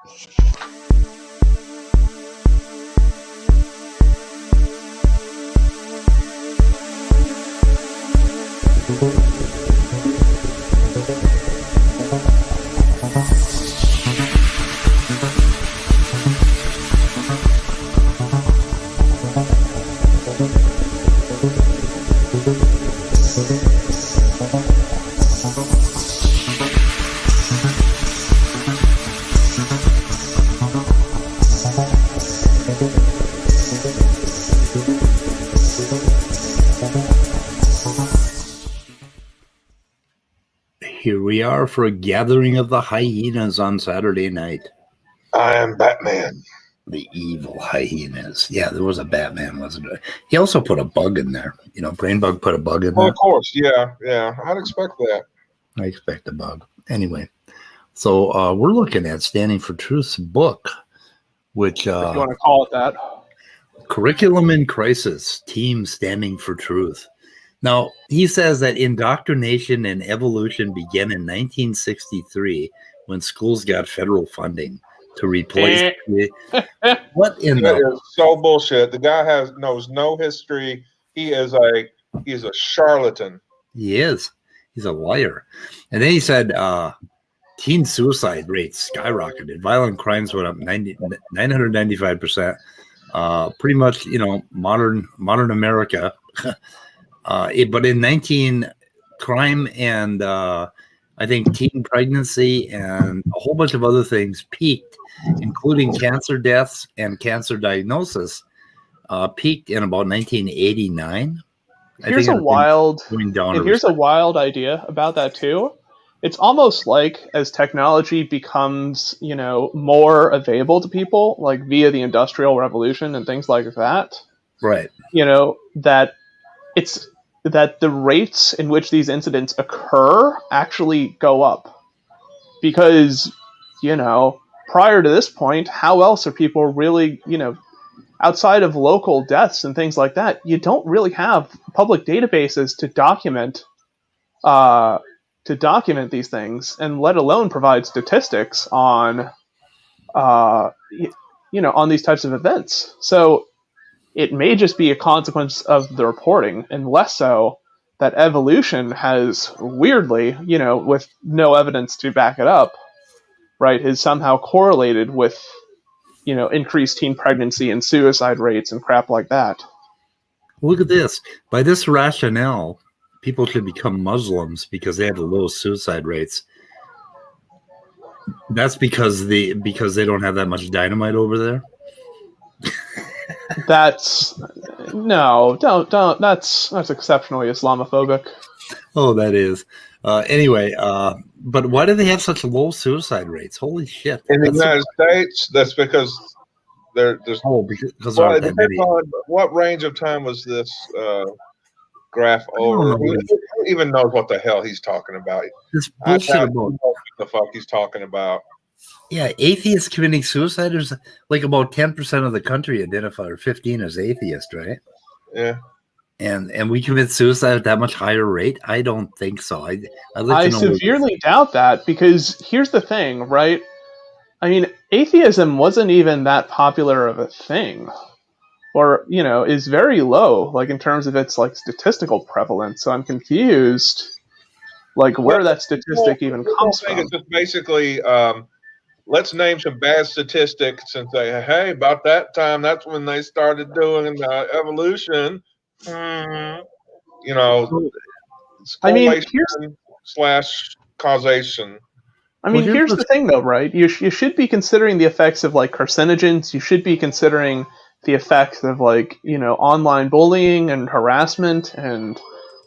Here we are for a gathering of the hyenas on Saturday night. I am Batman. The evil hyenas. Yeah, there was a Batman, wasn't there? He also put a bug in there. You know, Brainbug put a bug in there. Well, of course, yeah. I'd expect that. I expect a bug. Anyway, so we're looking at Standing for Truth's book, which... if you want to call it that. Curriculum in Crisis, Team Standing for Truth. Now, he says that indoctrination and evolution began in 1963 when schools got federal funding to replace what in that is so bullshit. The guy knows no history. He is a charlatan. He is. He's a liar. And then he said teen suicide rates skyrocketed. Violent crimes went up 995%. Pretty much, you know, modern America. But in crime and I think teen pregnancy and a whole bunch of other things peaked, including cancer deaths and cancer diagnosis, peaked in about 1989. Here's a wild idea about that too. It's almost like as technology becomes, you know, more available to people, like via the Industrial Revolution and things like that. Right. You know, that the rates in which these incidents occur actually go up. Because, you know, prior to this point, how else are people really, you know, outside of local deaths and things like that, you don't really have public databases to document these things, and let alone provide statistics on, you know, on these types of events. So it may just be a consequence of the reporting, and less so that evolution has weirdly, you know, with no evidence to back it up, right, is somehow correlated with, you know, increased teen pregnancy and suicide rates and crap like that. Look at this. By this rationale, people should become Muslims because they have the lowest suicide rates. That's because they don't have that much dynamite over there. That's exceptionally Islamophobic. Oh, that is. Anyway, but why do they have such low suicide rates? Holy shit! In the United States, that's because there's. Oh, because well, it depends on what range of time was this graph over. Who even knows what the hell he's talking about? This bullshit about what the fuck he's talking about. Yeah, atheists committing suicide is like about 10% of the country identify, or 15 as atheist, right? Yeah. And we commit suicide at that much higher rate? I don't think so. I severely doubt that, because here's the thing, right? I mean, atheism wasn't even that popular of a thing, or, you know, is very low, like in terms of its like statistical prevalence. So I'm confused, like where that statistic even comes from. It's just basically, let's name some bad statistics and say, hey, about that time, that's when they started doing evolution. You know, I mean, slash causation. I mean, here's the thing, though, right? You should be considering the effects of like carcinogens. You should be considering the effects of like, you know, online bullying and harassment and,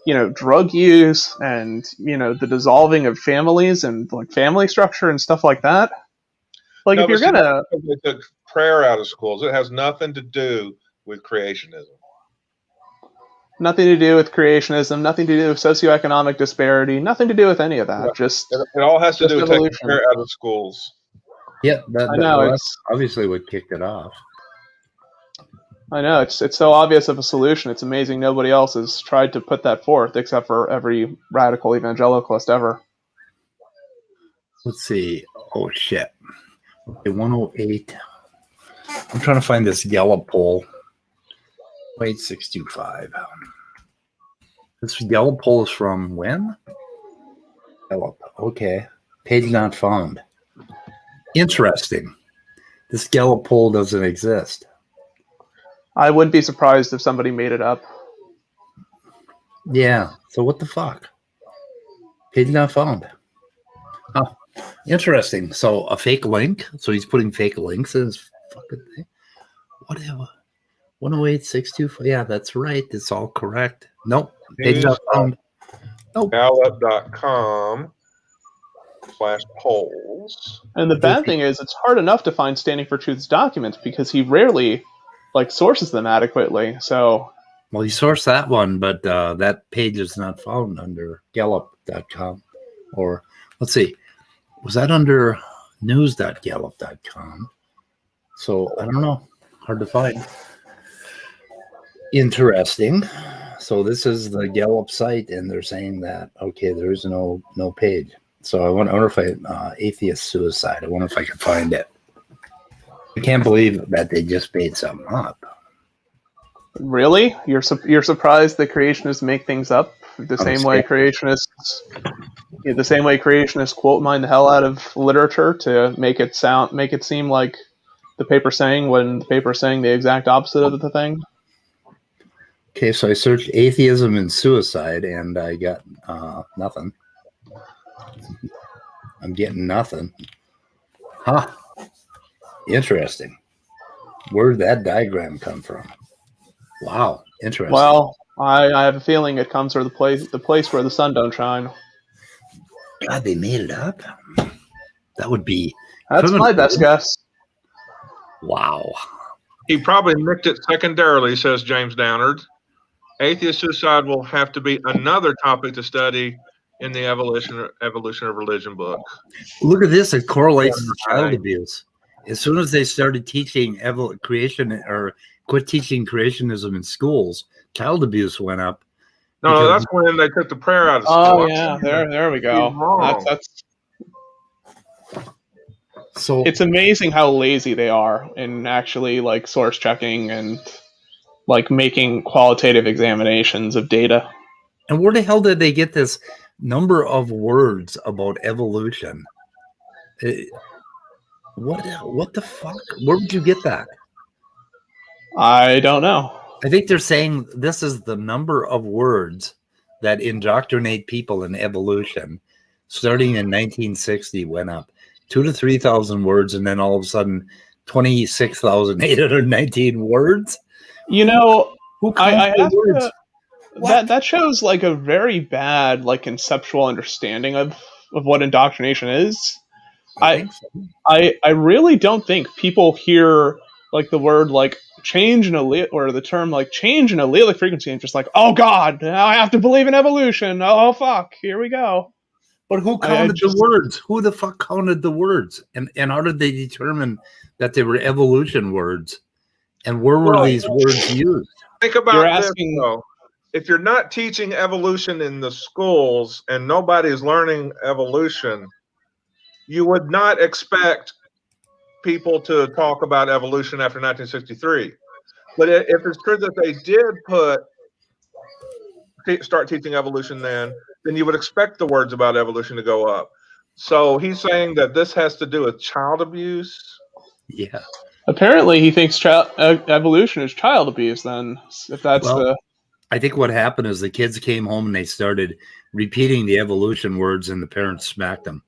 you know, drug use and, you know, the dissolving of families and like family structure and stuff like that. Like, if you're gonna, they took prayer out of schools. It has nothing to do with creationism. Nothing to do with creationism, nothing to do with socioeconomic disparity, nothing to do with any of that. Yeah. Just it all has to do with taking prayer out of schools. Yeah, I know, that's obviously what kicked it off. I know, it's so obvious of a solution. It's amazing nobody else has tried to put that forth except for every radical evangelicalist ever. Let's see. Oh, shit. Okay, 108. I'm trying to find this Gallup poll. Wait, 625. This Gallup poll is from when? Gallup. Okay. Page not found. Interesting. This Gallup poll doesn't exist. I wouldn't be surprised if somebody made it up. Yeah. So what the fuck? Page not found. Oh, interesting. So a fake link. So he's putting fake links in his fucking thing. Whatever. 108.625. Yeah, that's right. It's all correct. Nope. Page not found. Nope. Gallup.com/polls. And the bad thing is, it's hard enough to find Standing for Truth's documents because he rarely sources them adequately. So, well, he sourced that one, but that page is not found under Gallup.com. Or let's see, was that under news.gallup.com? So I don't know. Hard to find. Interesting. So this is the Gallup site, and they're saying that okay, there is no page. So I wonder if atheist suicide. I wonder if I can find it. I can't believe that they just made something up. really, you're surprised that creationists make things up the same way creationists quote mine the hell out of literature to make it seem like the paper's saying when the paper's saying the exact opposite of the thing. Okay, so I searched atheism and suicide, and I got nothing. I'm getting nothing. Huh. Interesting. Where did that diagram come from? Wow. Interesting. Well, I have a feeling it comes from the place where the sun don't shine. God, they made it up? That would be... That's my best guess. Wow. He probably nicked it secondarily, says James Downard. Atheist suicide will have to be another topic to study in the evolution of religion book. Look at this. It correlates to child abuse. As soon as they started teaching creation or quit teaching creationism in schools, child abuse went up. No, that's when they took the prayer out of school. Oh, yeah. There we go. That's so it's amazing how lazy they are in actually source checking and making qualitative examinations of data. And where the hell did they get this number of words about evolution? What the fuck? Where would you get that? I don't know. I think they're saying this is the number of words that indoctrinate people in evolution. Starting in 1960 went up 2,000 to 3,000 words, and then all of a sudden 26,819 words. You know, who I have words? That shows a very bad conceptual understanding of what indoctrination is. I really don't think people hear the word change in allele or the term change in allelic frequency and just oh god, now I have to believe in evolution. Oh fuck, here we go. But who counted the words? Who the fuck counted the words? And how did they determine that they were evolution words? And where were these words used? Think about this, though. If you're not teaching evolution in the schools and nobody's learning evolution, you would not expect people to talk about evolution after 1963. But if it's true that they did start teaching evolution then you would expect the words about evolution to go up. So he's saying that this has to do with child abuse. Yeah. Apparently, he thinks evolution is child abuse. Then, if that's I think what happened is the kids came home and they started repeating the evolution words, and the parents smacked them.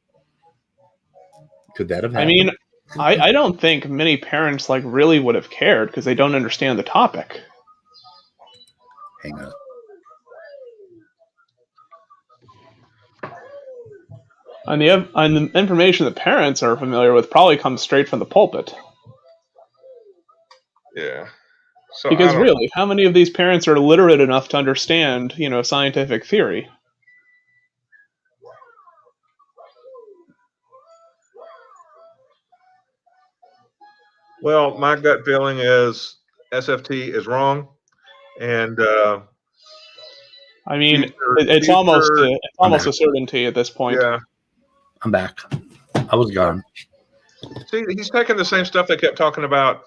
Could that have happened? I mean, I don't think many parents really would have cared because they don't understand the topic. Hang on. And the information that parents are familiar with probably comes straight from the pulpit. Yeah. So because really, how many of these parents are literate enough to understand, scientific theory? Well, my gut feeling is SFT is wrong, and I mean, it's almost a certainty at this point. Yeah, I'm back. I was gone. See, he's taking the same stuff they kept talking about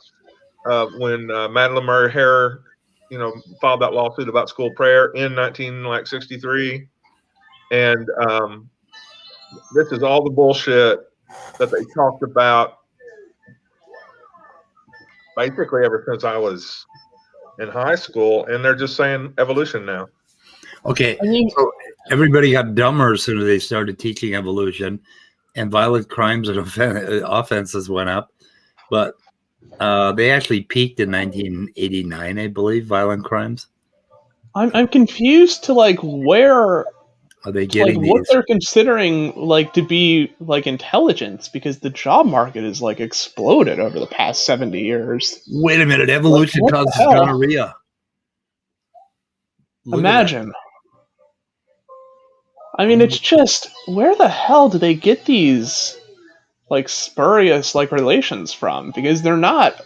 when Madeline Murray Harrer, filed that lawsuit about school prayer in 1963, and this is all the bullshit that they talked about basically ever since I was in high school, and they're just saying evolution now. Okay, so everybody got dumber as soon as they started teaching evolution, and violent crimes and offenses went up. But they actually peaked in 1989, I believe, violent crimes. I'm confused to where Are they getting what these? they're considering to be intelligence, because the job market is exploded over the past 70 years. Wait a minute, evolution What the causes hell? gonorrhea. Look at that. Imagine. I mean, it's just, where the hell do they get these spurious relations from? Because they're not.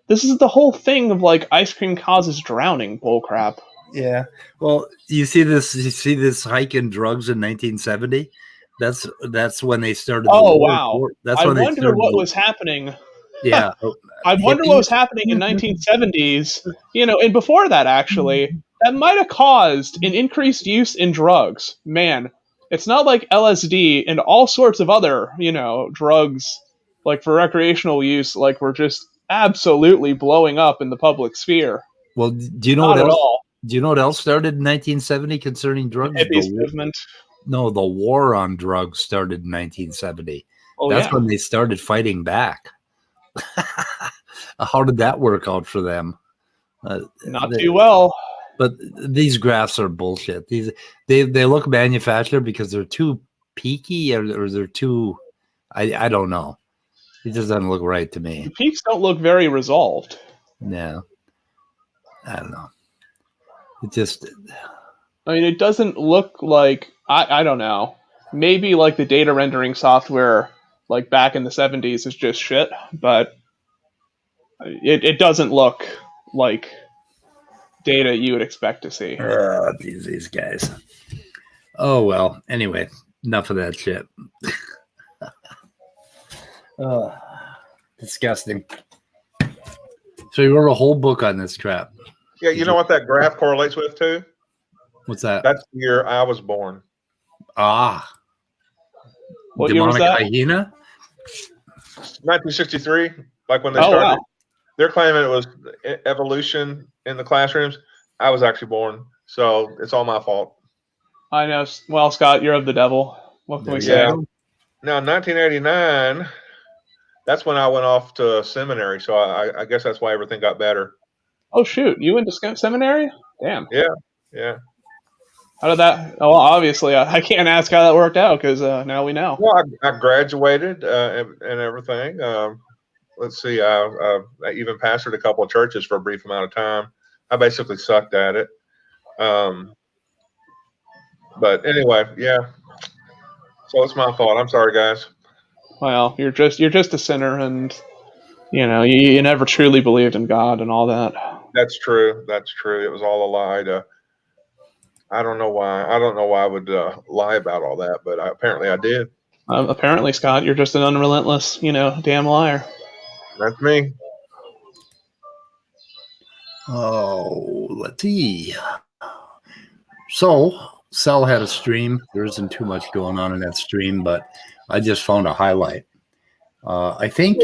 This is the whole thing of ice cream causes drowning bullcrap. Yeah. Well, you see this hike in drugs in 1970? That's when they started. Oh wow! That's I when wonder what was happening. Yeah. I wonder what was happening in 1970s. And before that, actually, that might have caused an increased use in drugs. Man, it's not like LSD and all sorts of other, drugs, for recreational use, were just absolutely blowing up in the public sphere. Well, do you know Not what at else? all. Do you know what else started in 1970 concerning drugs? Hippies movement. No, the war on drugs started in 1970. Oh, That's yeah. when they started fighting back. How did that work out for them? Not too well. But these graphs are bullshit. They look manufactured because they're too peaky or they're too. I don't know. It just doesn't look right to me. The peaks don't look very resolved. No, I don't know. It just. I mean, it doesn't look like I don't know. Maybe the data rendering software back in the 70s is just shit, but it doesn't look like data you would expect to see. These guys. Oh well. Anyway, enough of that shit. Disgusting. So you wrote a whole book on this crap. Yeah, you know what that graph correlates with too? What's that? That's the year I was born. Ah. What year was that? Hyena? 1963, when they started. Wow. They're claiming it was evolution in the classrooms. I was actually born, so it's all my fault. I know. Well, Scott, you're of the devil. What can we say? Now, 1989, that's when I went off to seminary, so I guess that's why everything got better. Oh, shoot. You went to seminary? Damn. Yeah. How did that? Oh, well, obviously, I can't ask how that worked out because now we know. Well, I graduated and everything. Let's see. I even pastored a couple of churches for a brief amount of time. I basically sucked at it. But anyway, yeah. So it's my fault. I'm sorry, guys. Well, you're just a sinner, and you never truly believed in God and all that. That's true. It was all a lie. I don't know why. I would lie about all that, but apparently I did. Apparently, Scott, you're just an unrelentless, damn liar. That's me. Oh, let's see. So, Sal had a stream. There isn't too much going on in that stream, but I just found a highlight. I think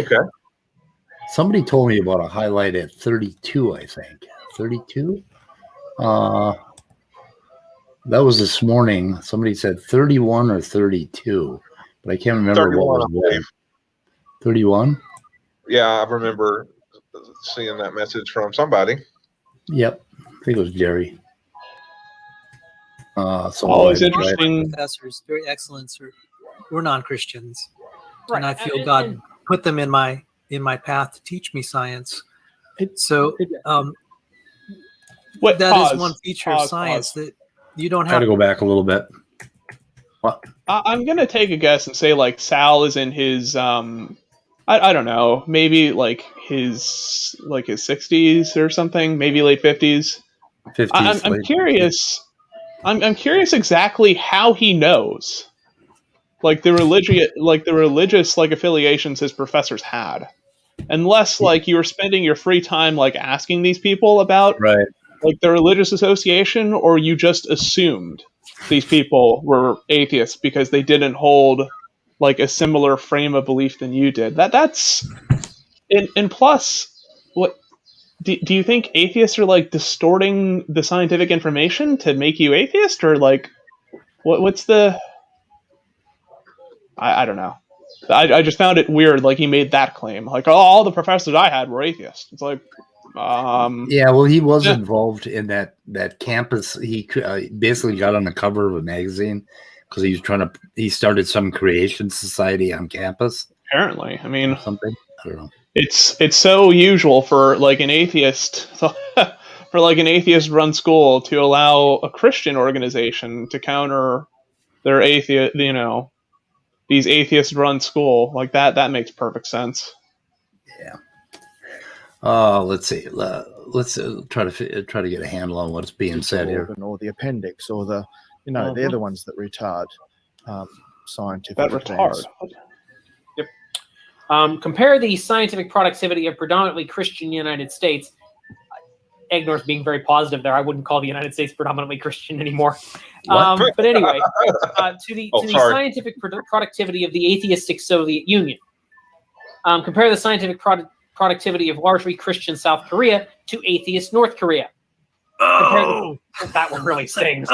somebody told me about a highlight at 32, I think. 32? That was this morning. Somebody said 31 or 32, but I can't remember 31, what was there. 31? Yeah, I remember seeing that message from somebody. Yep. I think it was Jerry. Always interesting. Professors, very excellent, sir. We're non-Christians, Right. and I feel God put them in my path to teach me science. That is one feature of science that you don't have. Got to go back a little bit. What? I'm gonna take a guess and say Sal is in his I don't know, maybe his 60s or something, maybe late 50s. 50s. I'm curious. I'm curious exactly how he knows. like the religious like affiliations his professors had, unless like you were spending your free time like asking these people about Right. like the religious association, or you just assumed these people were atheists because they didn't hold like a similar frame of belief than you did. That's and plus, what do you think atheists are like distorting the scientific information to make you atheist, or like what's the I don't know. I just found it weird. Like he made that claim, like, oh, all the professors I had were atheists. It's like, Yeah, well, he was involved in that campus. He basically got on the cover of a magazine because he was he started some creation society on campus. Apparently, I mean, something. I don't know. It's so usual for like an atheist for like an atheist run school to allow a Christian organization to counter their atheist, these atheist run school like that makes perfect sense. Yeah. Let's see. Let's try to get a handle on what's being said here. Or the appendix, or the they're the ones that retard scientific. That retard. Yep. Compare the scientific productivity of predominantly Christian United States. Egnor's being very positive there. I wouldn't call the United States predominantly Christian anymore. But anyway, to the scientific productivity of the atheistic Soviet Union. Compare the scientific productivity of largely Christian South Korea to atheist North Korea. That one really stings.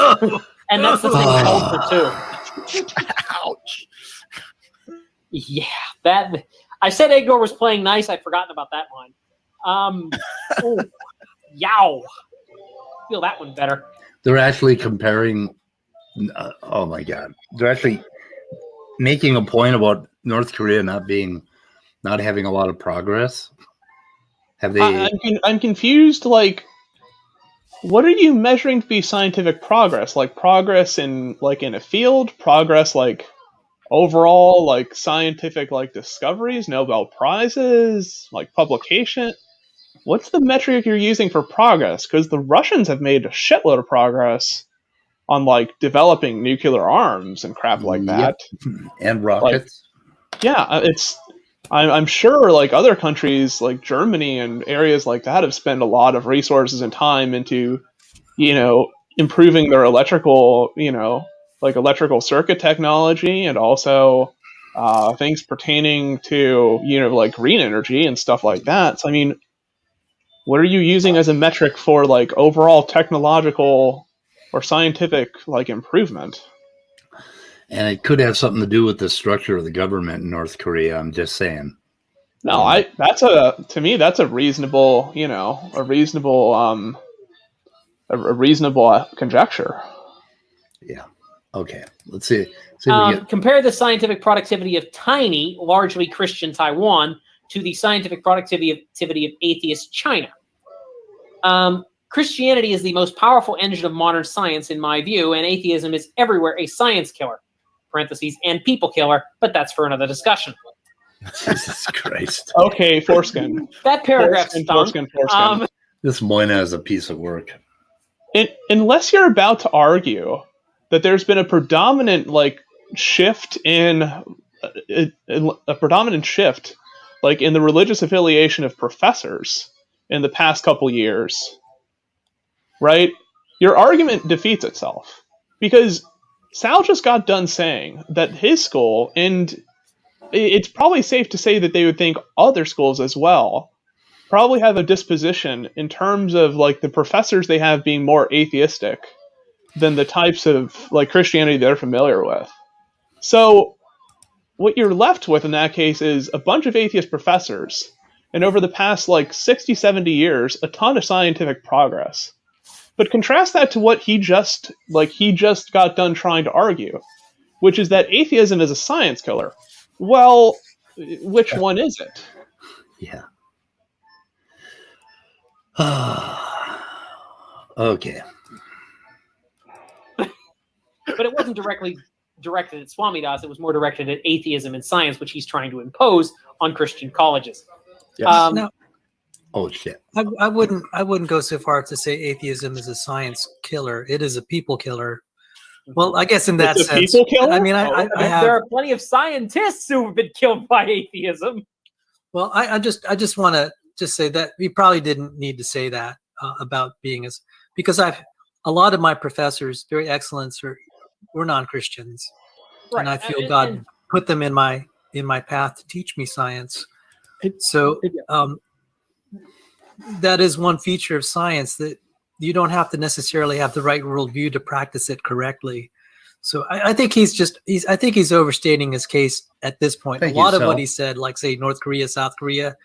And that's the same culture too. Ouch. Yeah, that I said Egnor was playing nice. I'd forgotten about that line. Yow. Feel that one better. They're actually comparing. Oh my God! They're actually making a point about North Korea not having a lot of progress. Have they? I'm confused. Like, what are you measuring to be scientific progress? Like progress in a field, progress like overall like scientific like discoveries, Nobel Prizes, like publication. What's the metric you're using for progress? Because the Russians have made a shitload of progress on like developing nuclear arms and crap like that, and rockets. I'm sure like other countries like Germany and areas like that have spent a lot of resources and time into, improving their electrical circuit technology, and also things pertaining to, like green energy and stuff like that. So, I mean, what are you using as a metric for like overall technological or scientific like improvement? And it could have something to do with the structure of the government in North Korea. I'm just saying. No, to me that's a reasonable, a reasonable conjecture. Yeah. Okay. Let's see. Compare the scientific productivity of tiny, largely Christian Taiwan to the scientific productivity of atheist China. Christianity is the most powerful engine of modern science, in my view, and atheism is everywhere a science killer, parentheses, and people killer, but that's for another discussion. Jesus Christ. Okay, foreskin. That paragraph foreskin. This Moina is a piece of work. Unless you're about to argue that there's been a predominant shift like in the religious affiliation of professors in the past couple years, right? Your argument defeats itself, because Sal just got done saying that his school, and it's probably safe to say that they would think other schools as well, probably have a disposition in terms of like the professors they have being more atheistic than the types of like Christianity they're familiar with. So what you're left with in that case is a bunch of atheist professors, and over the past 60, 70 years, a ton of scientific progress. But contrast that to what he just got done trying to argue, which is that atheism is a science killer. Well, which one is it? Yeah. Okay. But it wasn't directly directed at Swamidas. It was more directed at atheism and science, which he's trying to impose on Christian colleges. Yes. No, oh shit. I wouldn't go so far as to say atheism is a science killer. It is a people killer. Well, I guess in that It's a sense, people killer? I mean, I have. There are plenty of scientists who have been killed by atheism. Well, I just want to just say that we probably didn't need to say that about being as, because a lot of my professors, very excellent, were non-Christians, and I feel God put them in my path to teach me science. That is one feature of science, that you don't have to necessarily have the right worldview to practice it correctly. So I think he's overstating his case at this point. A lot of what he said, like say North Korea, South Korea,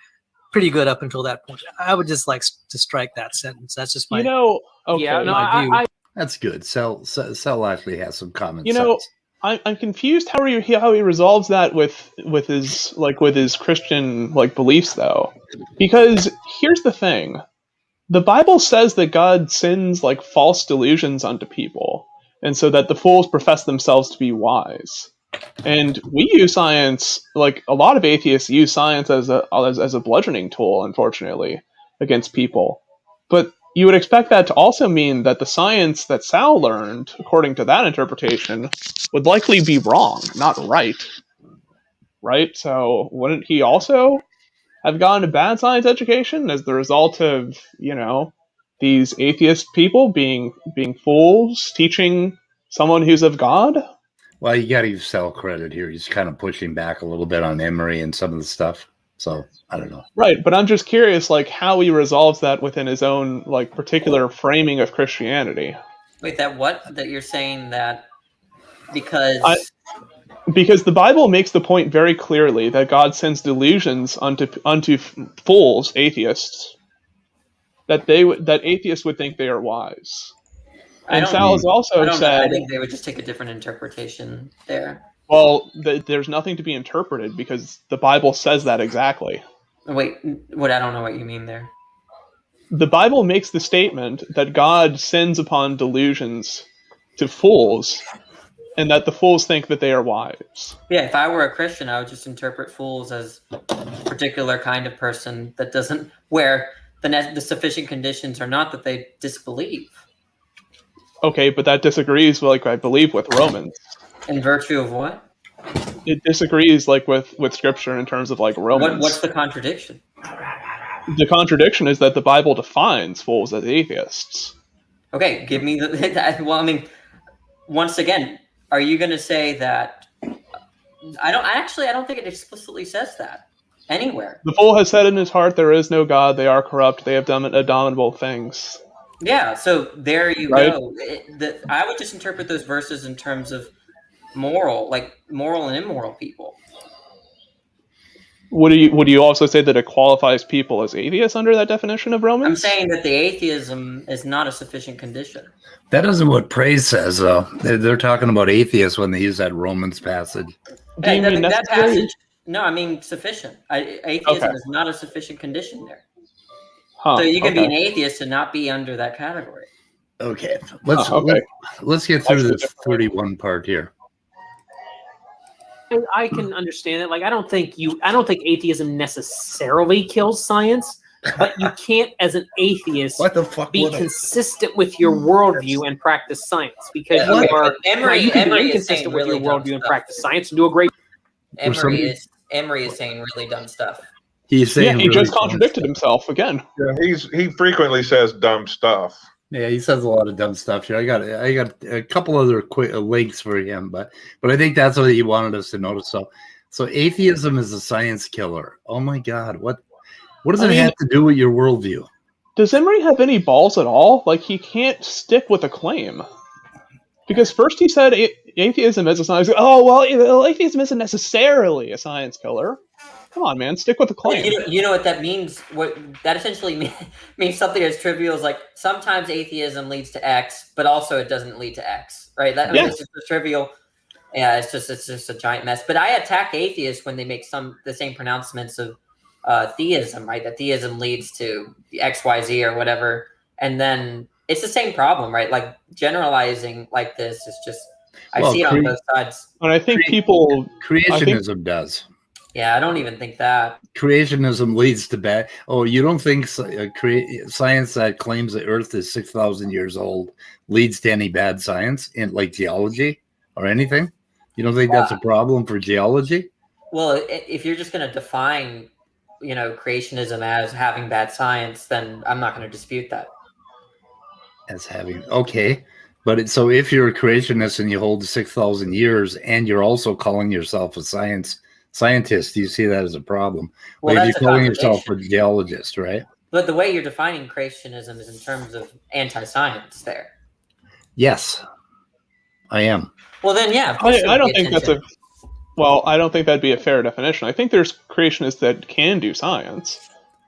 pretty good up until that point. I would just like to strike that sentence. That's just my my view. That's good. Sel actually has some common You know, sense. I'm confused how he resolves that with his Christian beliefs though, because here's the thing: the Bible says that God sends false delusions unto people, and so that the fools profess themselves to be wise. And we use science, a lot of atheists use science as a bludgeoning tool, unfortunately, against people. But you would expect that to also mean that the science that Sal learned, according to that interpretation, would likely be wrong, not right. Right? So wouldn't he also have gotten a bad science education as the result of, these atheist people being fools, teaching someone who's of God? Well, you got to give Sal credit here. He's kind of pushing back a little bit on Emery and some of the stuff. So I don't know. Right, but I'm just curious, how he resolves that within his own particular framing of Christianity. Wait, that you're saying that because the Bible makes the point very clearly that God sends delusions unto fools, atheists, that atheists would think they are wise. And Sal has also said, I think they would just take a different interpretation there. Well, there's nothing to be interpreted because the Bible says that exactly. Wait, what? I don't know what you mean there. The Bible makes the statement that God sends upon delusions to fools, and that the fools think that they are wise. Yeah, if I were a Christian, I would just interpret fools as a particular kind of person that doesn't, where the sufficient conditions are not that they disbelieve. Okay, but that disagrees, I believe, with Romans. In virtue of what? It disagrees, with Scripture in terms of, Romans. What's the contradiction? The contradiction is that the Bible defines fools as atheists. Okay, give me well, I mean, once again, are you going to say that? I don't think it explicitly says that anywhere. The fool has said in his heart, there is no God. They are corrupt. They have done abominable things. Yeah, so there you go. I would just interpret those verses in terms of moral and immoral people. Would you also say that it qualifies people as atheists under that definition of Romans? I'm saying that the atheism is not a sufficient condition. That isn't what praise says, though. They're talking about atheists when they use that Romans passage. Hey, that passage? No, I mean sufficient. Atheism is not a sufficient condition there. So you can be an atheist and not be under that category. Okay, let's get through this 31 part here. I can understand it. I don't think atheism necessarily kills science, but you can't, as an atheist, be consistent with your worldview and practice science, because you can be inconsistent with your worldview and practice science and do a great. Emery is saying really dumb stuff. He's saying he just contradicted himself again. Yeah, he frequently says dumb stuff. Yeah, he says a lot of dumb stuff here. I got a couple other quick links for him, but I think that's what he wanted us to notice. So atheism is a science killer. Oh my God, what does it have to do with your worldview? Does Emery have any balls at all? He can't stick with a claim. Because first he said atheism is a science. Oh well, atheism isn't necessarily a science killer. Come on, man, stick with the claim. You know what that means? What that essentially means something as trivial as sometimes atheism leads to X, but also it doesn't lead to X, right? It's just trivial. Yeah, it's just a giant mess. But I attack atheists when they make the same pronouncements of theism, right? That theism leads to X, Y, Z, or whatever, and then it's the same problem, right? Generalizing like this is just I see it on both sides. And I think creationism does. Yeah, I don't even think that. Creationism leads to bad. Oh, you don't think science that claims the Earth is 6,000 years old leads to any bad science in like geology or anything? You don't think that's a problem for geology? Well, if you're just going to define, creationism as having bad science, then I'm not going to dispute that. As having but so if you're a creationist and you hold 6,000 years and you're also calling yourself a scientist, do you see that as a problem? Well, like that's if you're calling yourself a geologist, right? But the way you're defining creationism is in terms of anti-science there. Yes, I am. Well, then, yeah. I don't think that's I don't think that'd be a fair definition. I think there's creationists that can do science.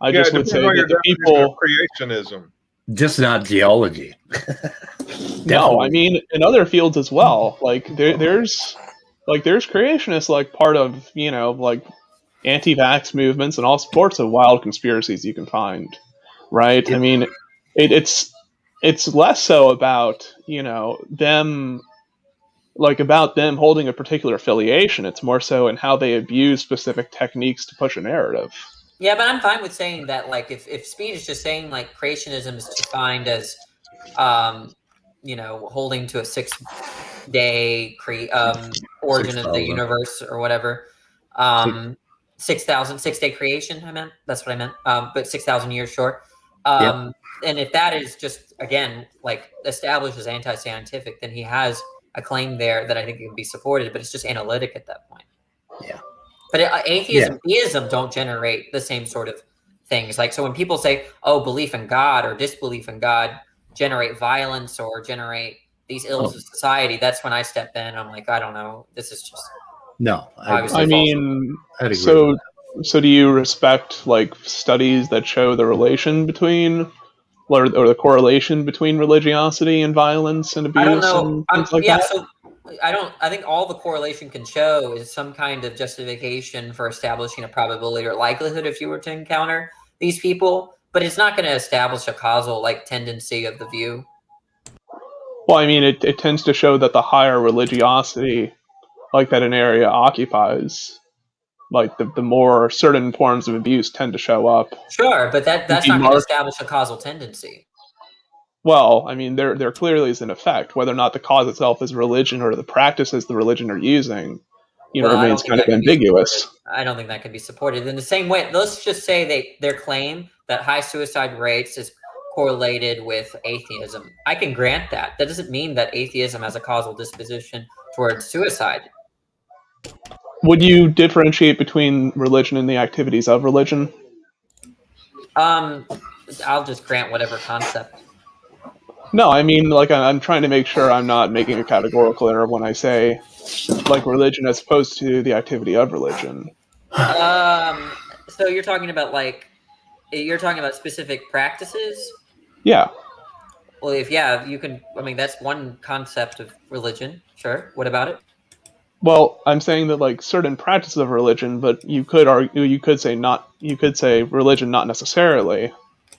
I just would say that the people creationism. Just not geology. No, I mean in other fields as well. Like there's creationists like part of like anti-vax movements and all sorts of wild conspiracies you can find, right? Yeah. I mean, it's less so about them holding a particular affiliation. It's more so in how they abuse specific techniques to push a narrative. Yeah, but I'm fine with saying that, like, if Speed is just saying, like, creationism is defined as, holding to a 6-day origin of the universe or whatever. 6-day creation, I meant. That's what I meant. But 6,000 years short. And if that is just, again, like, established as anti-scientific, then he has a claim there that I think can be supported, but it's just analytic at that point. Yeah. But atheism, theism don't generate the same sort of things. Like, so when people say, oh, belief in God or disbelief in God generate violence or generate these ills of society, that's when I step in. I'm like, I don't know. This is just... No. I mean, so do you respect, like, studies that show the relation between... or the correlation between religiosity and violence and abuse? I don't know. And things like that? So I think all the correlation can show is some kind of justification for establishing a probability or likelihood if you were to encounter these people, but it's not going to establish a causal tendency of the view. Well, I mean, it tends to show that the higher religiosity that an area occupies, like the more certain forms of abuse tend to show up. Sure, but that's not going to establish a causal tendency. Well, I mean, there clearly is an effect. Whether or not the cause itself is religion or the practices the religion are using, remains kind of ambiguous. I don't think that can be supported. In the same way, let's just say their claim that high suicide rates is correlated with atheism. I can grant that. That doesn't mean that atheism has a causal disposition towards suicide. Would you differentiate between religion and the activities of religion? I'll just grant whatever concept. No, I mean, I'm trying to make sure I'm not making a categorical error when I say, religion as opposed to the activity of religion. So you're talking about specific practices? Yeah. Well, you can. I mean, that's one concept of religion. Sure. What about it? Well, I'm saying that certain practices of religion, but you could say religion not necessarily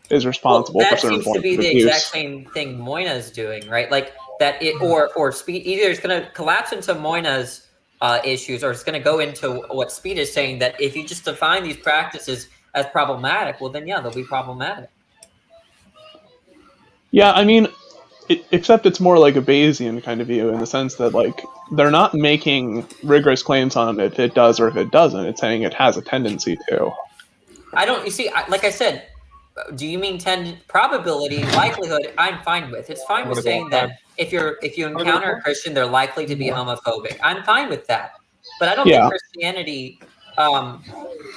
is responsible for certain forms of abuse. That seems to be the exact same thing Moyna's doing, right? Like that or Speed either it's going to collapse into Moyna's issues, or it's going to go into what Speed is saying, that if you just define these practices as problematic, well then they'll be problematic. Yeah, I mean, except it's more like a Bayesian kind of view in the sense that they're not making rigorous claims on if it does or if it doesn't. It's saying it has a tendency to. I don't. You see, like I said, do you mean probability, likelihood? I'm fine with. It's fine with saying that if you encounter a Christian, they're likely to be homophobic. I'm fine with that, but I don't think Christianity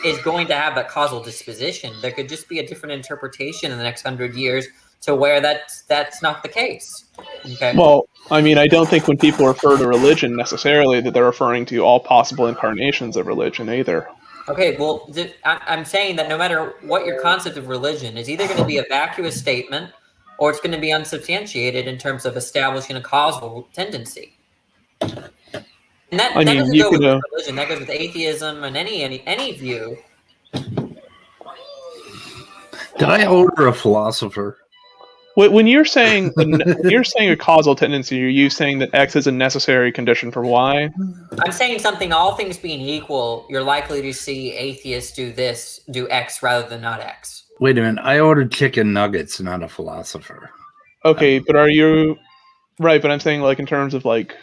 is going to have that causal disposition. There could just be a different interpretation in the next 100 years to where that's not the case. Okay. Well, I mean, I don't think when people refer to religion necessarily that they're referring to all possible incarnations of religion either. Okay, well, I'm saying that no matter what your concept of religion is, either going to be a vacuous statement or it's going to be unsubstantiated in terms of establishing a causal tendency. And that doesn't go with religion. That goes with atheism and any view. Did I order a philosopher? When you're saying a causal tendency, are you saying that X is a necessary condition for Y? I'm saying something. All things being equal, you're likely to see atheists do X rather than not X. Wait a minute. I ordered chicken nuggets, not a philosopher. Okay, but are you right? But I'm saying, like, in terms of like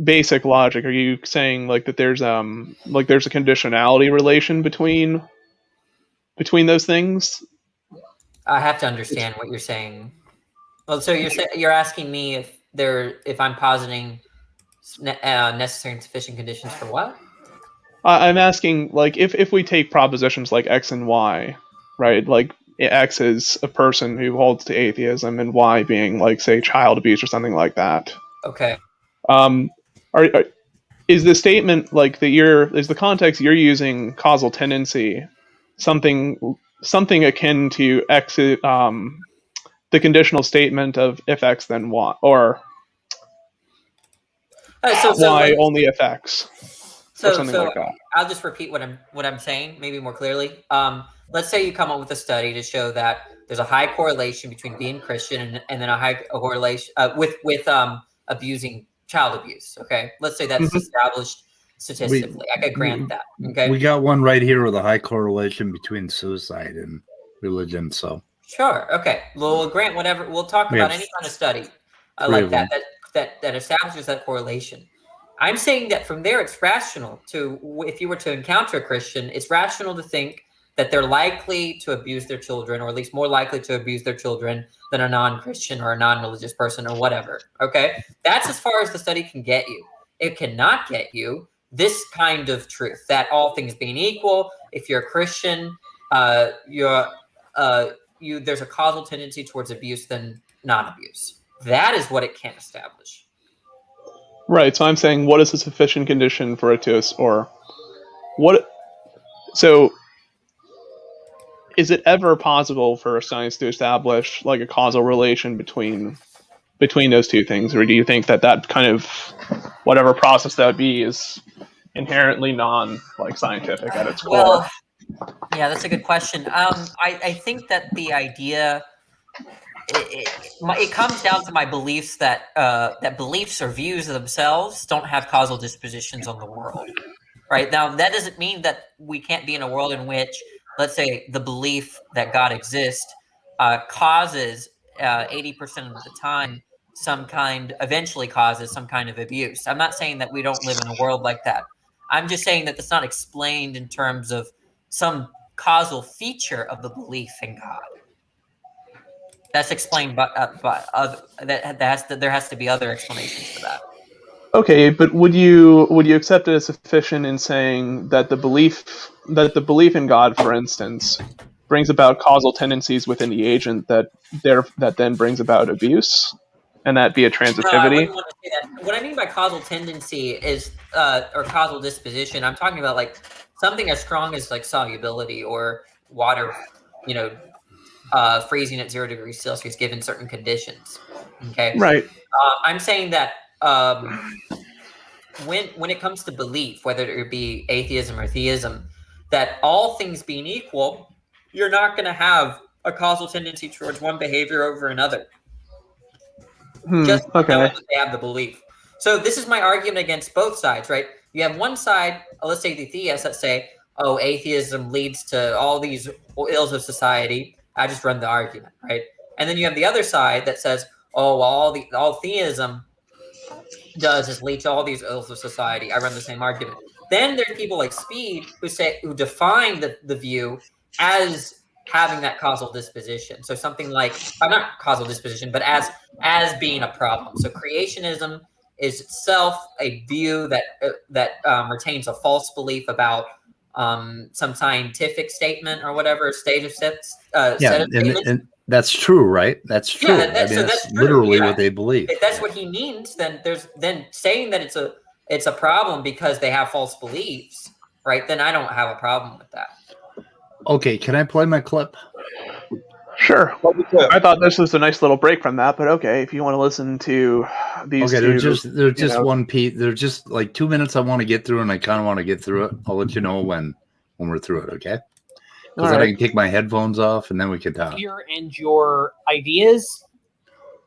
basic logic, are you saying like that there's a conditionality relation between those things? I have to understand what you're saying. Well, so you're asking me if I'm positing necessary and sufficient conditions for what? I'm asking, like, if we take propositions like X and Y, right? Like, X is a person who holds to atheism, and Y being, like, say, child abuse or something like that. Okay. Is the statement like that is the context you're using causal tendency something akin to X, the conditional statement of if X then Y, or Y only if X, or something like that? I'll just repeat what I'm saying, maybe more clearly. Let's say you come up with a study to show that there's a high correlation between being Christian and then a high correlation with abusing child abuse. Okay, let's say that's established statistically. I could grant that. Okay, we got one right here with a high correlation between suicide and religion. So sure, okay, we'll grant whatever. We'll talk about any kind of study like that establishes that correlation. I'm saying that from there, it's rational if you were to encounter a Christian, it's rational to think that they're likely to abuse their children, or at least more likely to abuse their children than a non-Christian or a non-religious person or whatever. Okay, that's as far as the study can get you. It cannot get you this kind of truth that all things being equal, if you're a Christian, there's a causal tendency towards abuse than non-abuse. That is what it can't establish. Right. So I'm saying, what is a sufficient condition for it to, or what? So, is it ever possible for science to establish like a causal relation between those two things, or do you think that kind of whatever process that would be is inherently scientific at its core? Well, yeah, that's a good question. I think that the idea. It comes down to my beliefs that beliefs or views themselves don't have causal dispositions on the world. Right now, that doesn't mean that we can't be in a world in which, let's say, the belief that God exists causes 80% of the time eventually causes some kind of abuse. I'm not saying that we don't live in a world like that. I'm just saying that that's not explained in terms of some causal feature of the belief in God. That's explained by there has to be other explanations for that. Okay, but would you accept it as sufficient in saying that the belief in God, for instance, brings about causal tendencies within the agent that then brings about abuse, and that be a transitivity? No, I wouldn't want to say that. What I mean by causal tendency is or causal disposition. I'm talking about like something as strong as like solubility or water, freezing at 0 degrees Celsius given certain conditions. Okay, right. I'm saying that when it comes to belief, whether it be atheism or theism, that all things being equal, you're not going to have a causal tendency towards one behavior over another. Just knowing that they have the belief. So this is my argument against both sides, right? You have one side, let's say the theists that say, oh, atheism leads to all these ills of society. I just run the argument, right? And then you have the other side that says, oh, well, all theism does is lead to all these ills of society. I run the same argument. Then there are people like Speed who define the view as having that causal disposition. So something like not causal disposition, but as being a problem. So creationism is itself a view that retains a false belief about some scientific statement or whatever set of statements. And that's true, right? That's true. Yeah, that's true. Literally what they believe. If that's what he means, then saying that it's a problem because they have false beliefs, right? Then I don't have a problem with that. Okay, can I play my clip? Sure. I thought this was a nice little break from that, but okay, if you want to listen to these two, they're just one piece. They're just like 2 minutes I want to get through, and I kind of want to get through it. I'll let you know when we're through it, okay? Because then I can take my headphones off and then we can talk. And your ideas.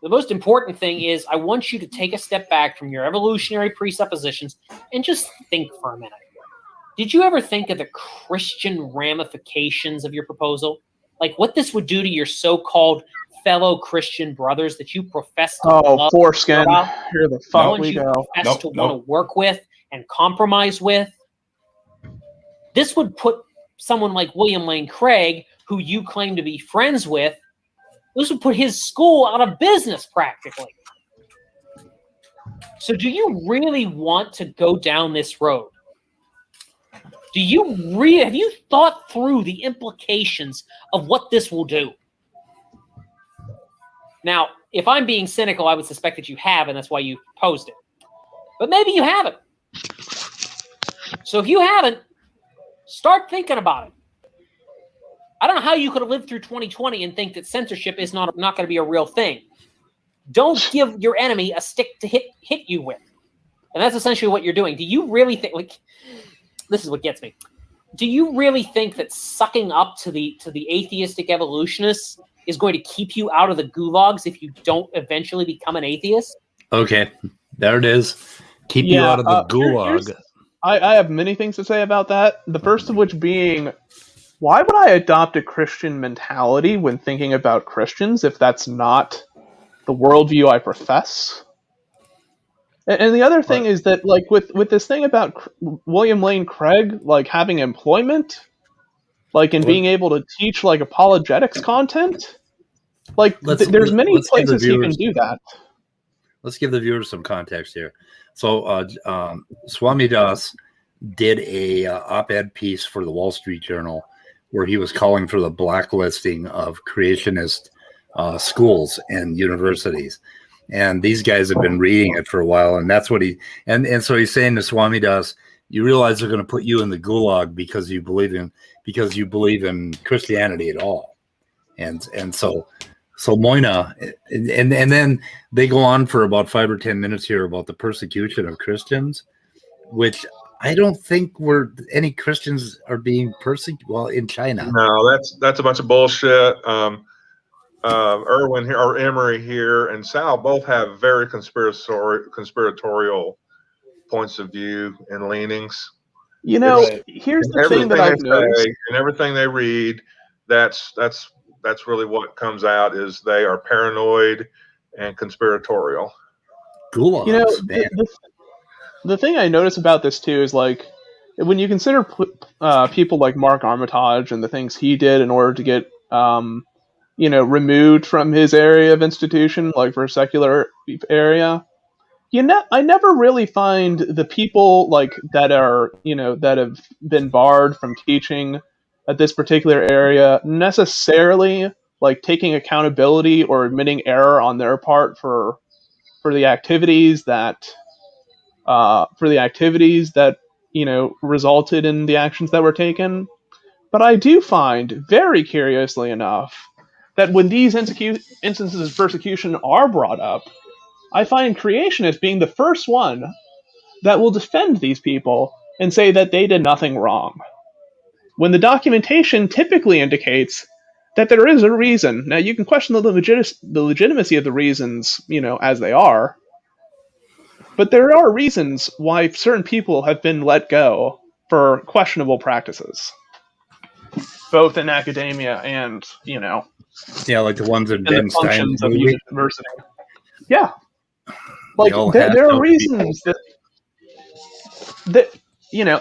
The most important thing is I want you to take a step back from your evolutionary presuppositions and just think for a minute. Did you ever think of the Christian ramifications of your proposal? Like what this would do to your so-called fellow Christian brothers that you profess to love? Foreskin. Here the fuck we go. Profess to want to work with and compromise with. This would put someone like William Lane Craig, who you claim to be friends with, this would put his school out of business practically. So do you really want to go down this road? Have you thought through the implications of what this will do? Now, if I'm being cynical, I would suspect that you have, and that's why you posed it. But maybe you haven't. So if you haven't, start thinking about it. I don't know how you could have lived through 2020 and think that censorship is not going to be a real thing. Don't give your enemy a stick to hit you with. And that's essentially what you're doing. Do you really think, like, this is what gets me. Do you really think that sucking up to the atheistic evolutionists is going to keep you out of the gulags if you don't eventually become an atheist? Okay, there it is. Keep you out of the gulag. I have many things to say about that. The first of which being, why would I adopt a Christian mentality when thinking about Christians if that's not the worldview I profess? And the other thing is that, like, with this thing about William Lane Craig, like, having employment, like, and being able to teach, like, apologetics content, like, there's many places you can do that. Let's give the viewers some context here. So, Swami Das did a op-ed piece for the Wall Street Journal where he was calling for the blacklisting of creationist schools and universities. And these guys have been reading it for a while, and that's what and so he's saying to Swami Das, you realize they're going to put you in the gulag because you believe in Christianity at all. And so Moina, and then they go on for about 5 or 10 minutes here about the persecution of Christians, which I don't think any Christians are being persecuted. Well, in China, no, that's a bunch of bullshit. Erwin here, or Emery here, and Sal both have very conspiratorial points of view and leanings. You know, here's the thing that I've noticed, and everything they read, that's really what comes out is they are paranoid and conspiratorial. Cool. You know, the thing I notice about this too is, like, when you consider people like Mark Armitage and the things he did in order to get removed from his area of institution, like for a secular area, I never really find the people like that are, that have been barred from teaching at this particular area necessarily like taking accountability or admitting error on their part for the activities that resulted in the actions that were taken. But I do find, very curiously enough, that when these instances of persecution are brought up, I find creationists being the first one that will defend these people and say that they did nothing wrong, when the documentation typically indicates that there is a reason. Now, you can question the legitimacy of the reasons, as they are, but there are reasons why certain people have been let go for questionable practices, both in academia and, like the ones in the functions of university. Yeah. Like, there are reasons that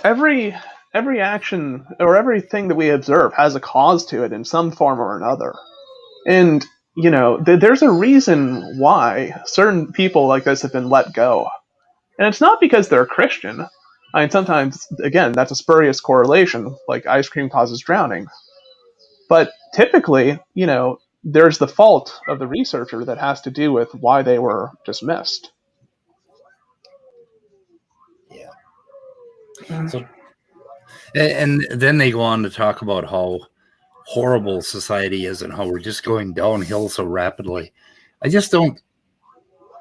every action or everything that we observe has a cause to it in some form or another. And, there's a reason why certain people like this have been let go. And it's not because they're Christian. I mean, sometimes, again, that's a spurious correlation, like ice cream causes drowning. But typically, there's the fault of the researcher that has to do with why they were dismissed. Yeah. So, and then they go on to talk about how horrible society is and how we're just going downhill so rapidly. I just don't.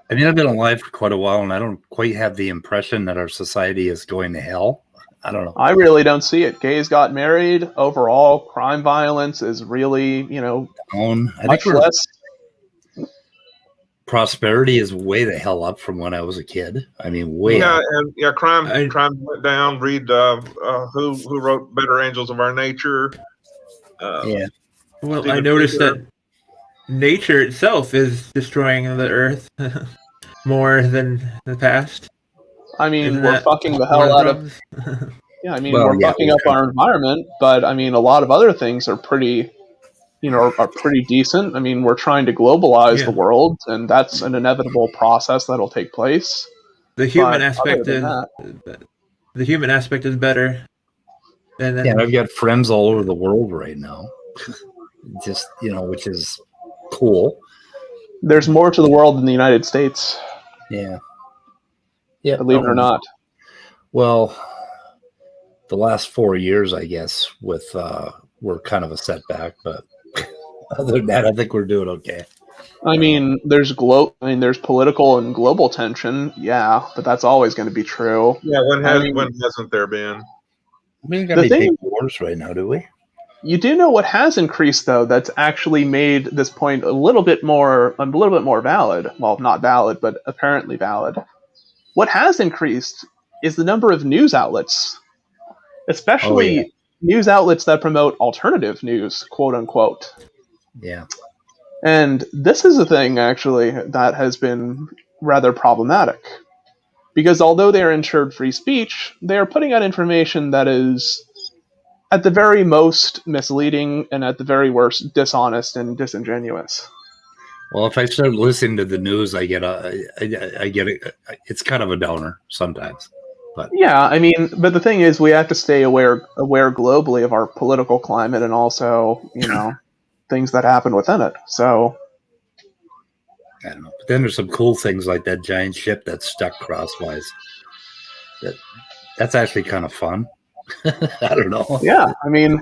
I mean, I've been alive for quite a while, and I don't quite have the impression that our society is going to hell. I don't know. I really don't see it. Gays got married. Overall, crime violence is really, I much think less. prosperity is way the hell up from when I was a kid. I mean, way Yeah, up. and crime went down. Read who wrote Better Angels of Our Nature. Yeah. Well, Steven I noticed Pinker. that nature itself is destroying the earth more than the past. I mean, Isn't we're that fucking the one hell of the out of. problems? Yeah, I mean, Well, we're yeah, fucking up our environment, but I mean, a lot of other things are pretty, are pretty decent. I mean, we're trying to globalize the Yeah. world, and that's an inevitable process that'll take place. The human But aspect other than is that, the human aspect is better. And then Yeah, I've got friends all over the world right now. Just, which is cool. there's more to the world than the United States, Yeah. Yeah. believe it or not. Well, the last 4 years, I guess, were kind of a setback, but other than that, I think we're doing okay. I mean, there's political and global tension, yeah, but that's always going to be true. Yeah, when I mean, hasn't there been? We don't got The any thing- big wars right now, do we? You do know what has increased, though, that's actually made this point a little bit more valid. Well, not valid, but apparently valid. What has increased is the number of news outlets, especially news outlets that promote alternative news, quote unquote. Yeah. And this is a thing, actually, that has been rather problematic. Because although they are ensured free speech, they are putting out information that is, at the very most, misleading, and at the very worst, dishonest and disingenuous. Well, if I start listening to the news, I get it's kind of a downer sometimes. But Yeah, I mean, but the thing is, we have to stay aware globally of our political climate and also, things that happen within it. So, I don't know. But then there's some cool things like that giant ship that's stuck crosswise. That's actually kind of fun. I don't know. yeah, I mean,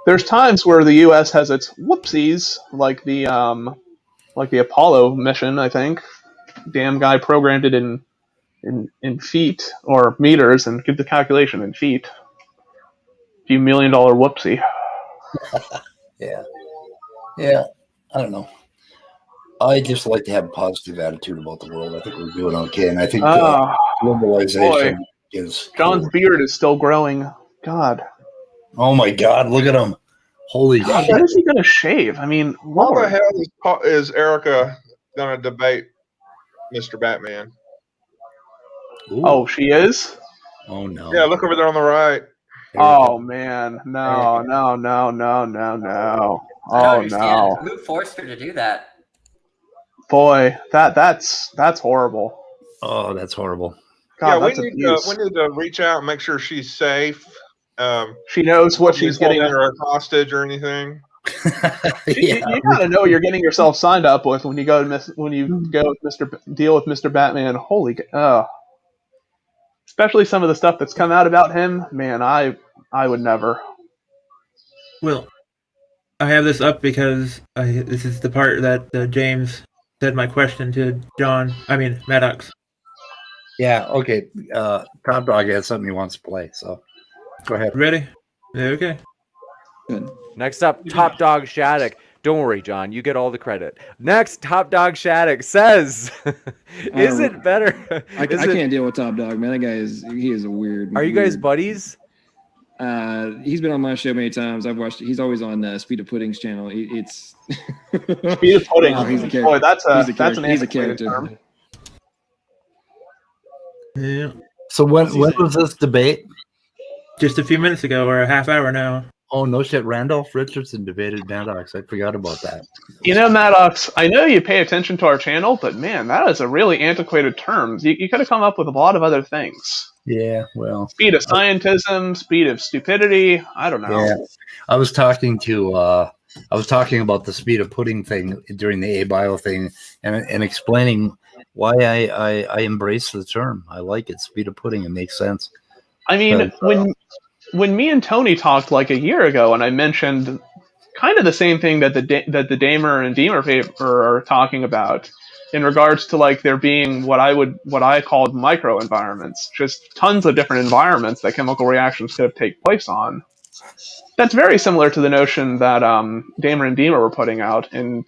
there's times where the U.S. has its whoopsies, like the Apollo mission. I think, damn guy programmed it in feet or meters and give the calculation in feet. Few $1 million whoopsie. Yeah. I don't know. I just like to have a positive attitude about the world. I think we're doing okay, and I think globalization is. John's cool. beard is still growing. God. Oh my God! Look at him. Holy God, shit! when is he going to shave? I mean, How Lord. the hell is Erica going to debate Mr. Batman? Ooh. Oh, she is? Oh no! Yeah, look over there on the right. Oh, man. No. I Oh, don't no. understand. Who forced her to do that? Boy, that's horrible. Oh, that's horrible. God, Yeah, that's we abuse. need to reach out and make sure she's safe. She knows what she's getting. Her hostage or anything. You gotta know you're getting yourself signed up with when you go to deal with Mr. Batman. Holy, especially some of the stuff that's come out about him. Man, I would never. Well, I have this up because this is the part that James said my question to Maddox. Yeah. Okay. Top Dog has something he wants to play, so go ahead. Ready? Yeah, okay. Good. Next up, Top Dog Shattuck. Don't worry, John. You get all the credit. Next, Top Dog Shattuck says, "Is it better?" I can't deal with Top Dog, man. That guy is a weird. Are you guys buddies? He's been on my show many times. I've watched. He's always on Speed of Pudding's channel. It's Speed of Pudding. Wow, he's a character. Boy, that's an he's a antiquated character. term. Yeah. So when was this debate? Just a few minutes ago, or a half hour now. Oh no shit! Randolph Richardson debated Maddox. I forgot about that. Maddox, I know you pay attention to our channel, but man, that is a really antiquated term. You could have come up with a lot of other things. Yeah, well, Speed of scientism, speed of stupidity. I don't know. yeah. I was talking about the Speed of Pudding thing during the ABio thing, and explaining why I embrace the term. I like it. Speed of Pudding. It makes sense. I mean, when me and Tony talked like a year ago, and I mentioned kind of the same thing that the Damer and Deemer paper are talking about, in regards to like there being what I called micro environments, just tons of different environments that chemical reactions could have take place on. That's very similar to the notion that Damer and Deemer were putting out, and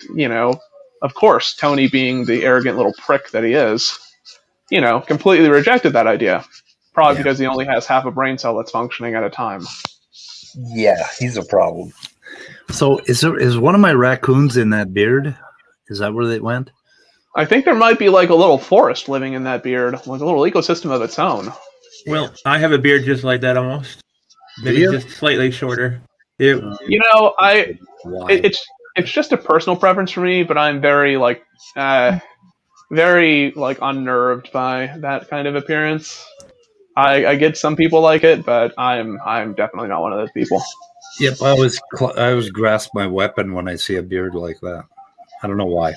of course, Tony, being the arrogant little prick that he is, completely rejected that idea. Probably because he only has half a brain cell that's functioning at a time. Yeah, he's a problem. So is one of my raccoons in that beard? Is that where they went? I think there might be like a little forest living in that beard, like a little ecosystem of its own. Well, I have a beard just like that almost. Maybe just slightly shorter. Yeah. It's just a personal preference for me, but I'm very unnerved by that kind of appearance. I get some people like it, but I'm definitely not one of those people. Yep, I always grasp my weapon when I see a beard like that. I don't know why.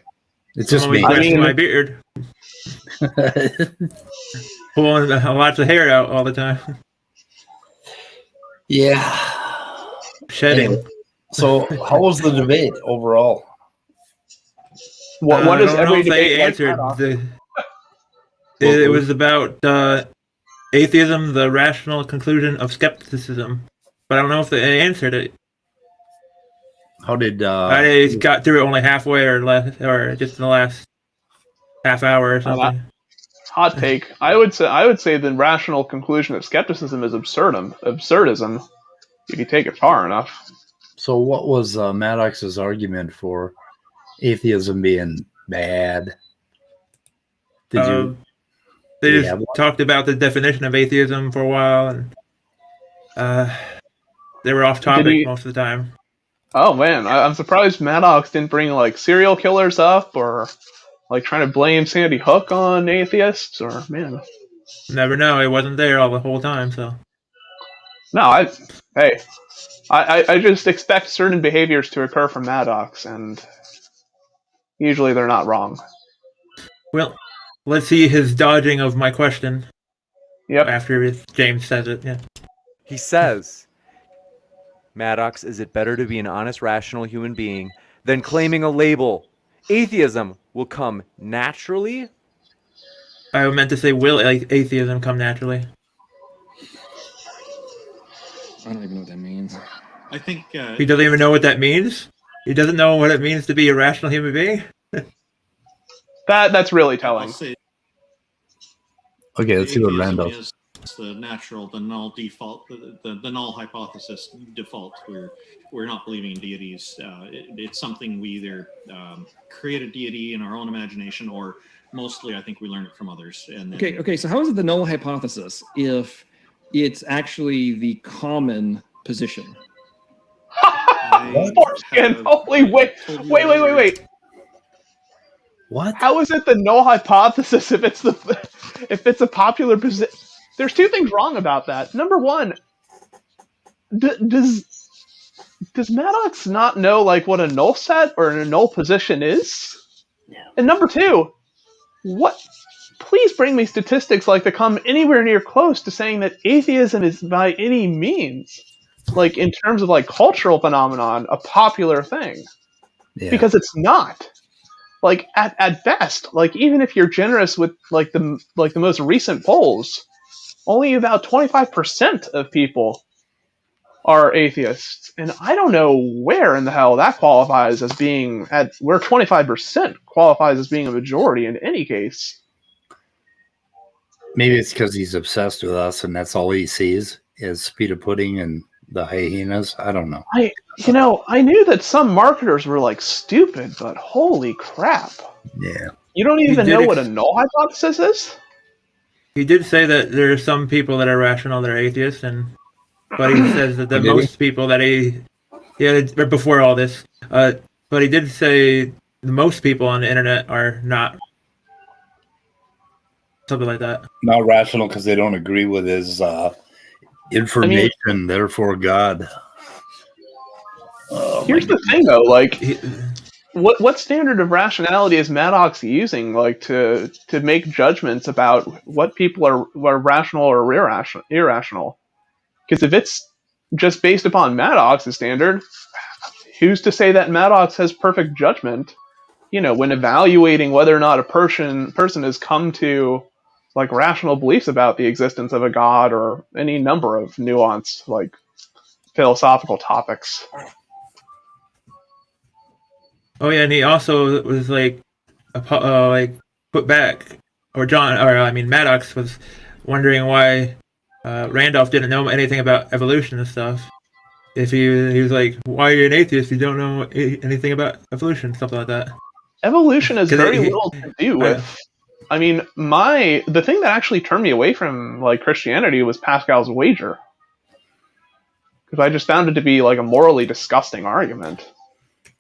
It's just me. My beard. Pulling lots of hair out all the time. Yeah. Shedding. Anyway, so how was the debate overall? What is every debate they answered? It was about atheism, the rational conclusion of skepticism. But I don't know if they answered it. How did I got through it only halfway or less, or just in the last half hour or something? Hot take. I would say the rational conclusion of skepticism is absurdism, if you take it far enough. So what was Maddox's argument for atheism being bad? They just talked about the definition of atheism for a while, and they were off topic most of the time. Oh man, I'm surprised Maddox didn't bring like serial killers up, or like trying to blame Sandy Hook on atheists, or man. Never know. It wasn't there all the whole time, so. No, I just expect certain behaviors to occur from Maddox, and usually they're not wrong. Well, let's see his dodging of my question. Yep. After James says it, yeah. He says, Maddox, is it better to be an honest, rational human being than claiming a label? Atheism will come naturally? I meant to say, will atheism come naturally? I don't even know what that means. I think he doesn't even know what that means. He doesn't know what it means to be a rational human being. That's really telling. Okay, let's see what Randall. Is the natural, the null default, the null hypothesis default. We're not believing in deities. It's something we either create a deity in our own imagination, or mostly I think we learn it from others. And then, okay. So how is it the null hypothesis if it's actually the common position? Holy wait. What? How is it the null hypothesis if it's a popular position? There's two things wrong about that. Number one, does Maddox not know like what a null set or a null position is? No. And number two, please bring me statistics like that come anywhere near close to saying that atheism is by any means, like in terms of like cultural phenomenon, a popular thing. Yeah. Because it's not. Like at best, like even if you're generous with like the most recent polls, only about 25% of people are atheists, and I don't know where in the hell that qualifies as being where 25% qualifies as being a majority in any case. Maybe it's because he's obsessed with us, and that's all he sees is pita pudding and the hyenas. I don't know. I knew that some marketers were like stupid, but holy crap! Yeah, you don't even know what a null hypothesis is. He did say that there are some people that are rational that are atheists, but he says that most people that before all this, but he did say most people on the internet are not. Something like that. Not rational because they don't agree with his information, therefore God. Here's the thing, though. Like, what standard of rationality is Maddox using, like, to make judgments about what people are rational or irrational? Because if it's just based upon Maddox's standard, who's to say that Maddox has perfect judgment when evaluating whether or not a person has come to like rational beliefs about the existence of a god or any number of nuanced like philosophical topics. Oh yeah, and he also was like put back, or Maddox was wondering why Randolph didn't know anything about evolution and stuff. If he was like, why are you an atheist? You don't know anything about evolution, something like that. Evolution has very little to do with. I mean, the thing that actually turned me away from like Christianity was Pascal's wager, because I just found it to be like a morally disgusting argument.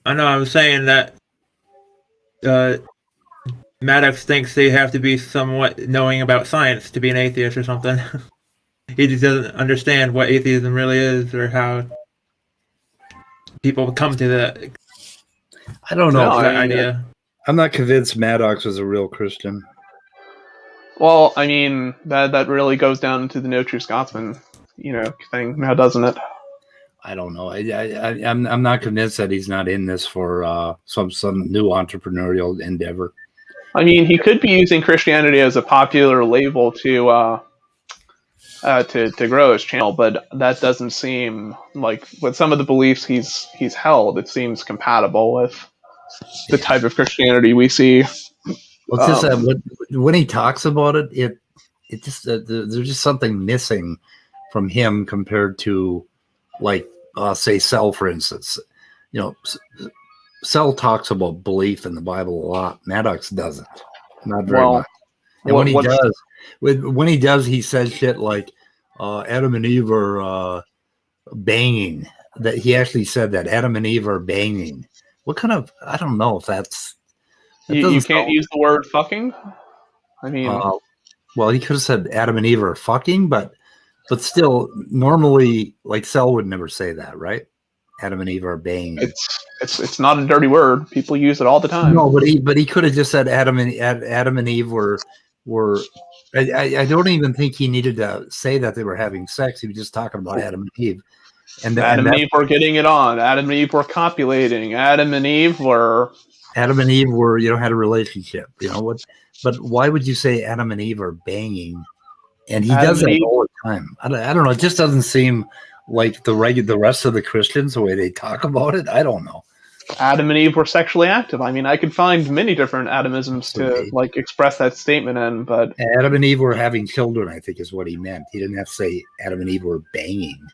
I know. I was saying that Maddox thinks they have to be somewhat knowing about science to be an atheist or something. He just doesn't understand what atheism really is or how people come to that. I don't know that idea. I'm not convinced Maddox was a real Christian. Well, I mean that really goes down into the No True Scotsman, thing now, doesn't it? I don't know. I'm not convinced that he's not in this for some new entrepreneurial endeavor. I mean, he could be using Christianity as a popular label to grow his channel, but that doesn't seem like, with some of the beliefs he's held, it seems compatible with the type of Christianity we see. Well, it's just when he talks about it, it just there's just something missing from him compared to, like, say, Sel, for instance. Sel talks about belief in the Bible a lot. Maddox doesn't, not very much. And when he does, he says shit like Adam and Eve are banging. That he actually said that Adam and Eve are banging. What kind of? I don't know if that's. You can't use the word fucking. I mean, well, he could have said Adam and Eve are fucking, but still, normally, like, Sel would never say that, right? Adam and Eve are banging. It's not a dirty word. People use it all the time. No, but he could have just said Adam and Eve were. I don't even think he needed to say that they were having sex. He was just talking about Adam and Eve. Adam and Eve were getting it on. Adam and Eve were copulating. Adam and Eve were had a relationship. What? But why would you say Adam and Eve are banging? And he does that all the time. I don't know. It just doesn't seem like the rest of the Christians, the way they talk about it. I don't know. Adam and Eve were sexually active. I mean, I could find many different Adamisms to like express that statement in, but Adam and Eve were having children, I think, is what he meant. He didn't have to say Adam and Eve were banging.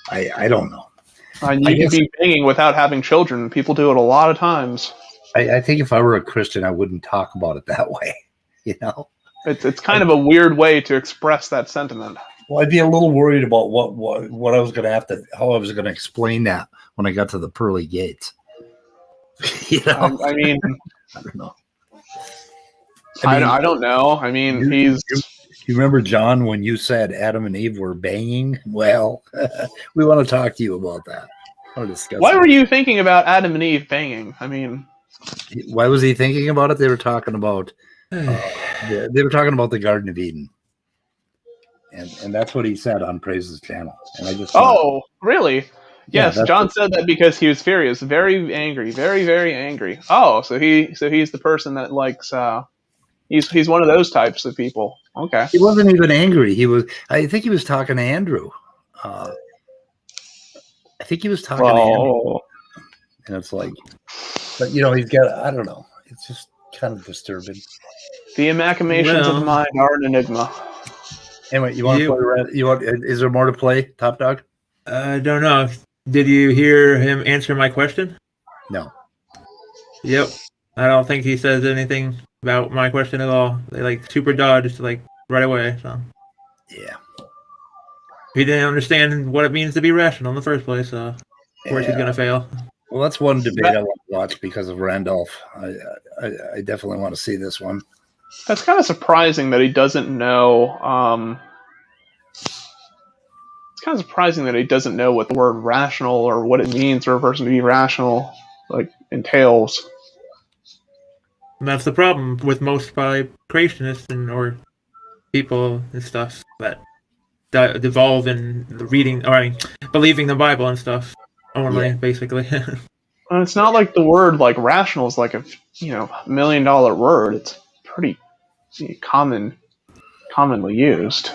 I don't know. You can be banging without having children. People do it a lot of times. I think if I were a Christian, I wouldn't talk about it that way. It's kind of a weird way to express that sentiment. Well, I'd be a little worried about what I was going to how I was going to explain that when I got to the pearly gates. I mean, I don't know. I don't know. I mean, you remember, John, when you said Adam and Eve were banging? Well, we want to talk to you about that. Why were you thinking about Adam and Eve banging? I mean, why was he thinking about it? They were talking about the Garden of Eden, and that's what he said on Praise's channel. And I just really? Yes, John said that because he was furious, very angry, very, very angry. Oh, so he's the person that likes. He's one of those types of people. Okay. He wasn't even angry. I think he was talking to Andrew. I think he was talking to Andrew. And it's like, but he's got. I don't know. It's just kind of disturbing. The machinations of mind are an enigma. Anyway, you want to play? Is there more to play, Top Dog? I don't know. Did you hear him answer my question? No. Yep. I don't think he says anything about my question at all. They super dodged right away. So yeah. He didn't understand what it means to be rational in the first place. So of course he's gonna fail. Well, that's one debate I want to watch because of Randolph. I definitely want to see this one. That's kind of surprising that he doesn't know. It's kind of surprising that he doesn't know what the word rational or what it means for a person to be rational entails. And that's the problem with most creationists or people and stuff that devolve in the reading, believing the Bible and stuff only, basically. And it's not like the word like rational is like a $1 million word. It's pretty commonly used.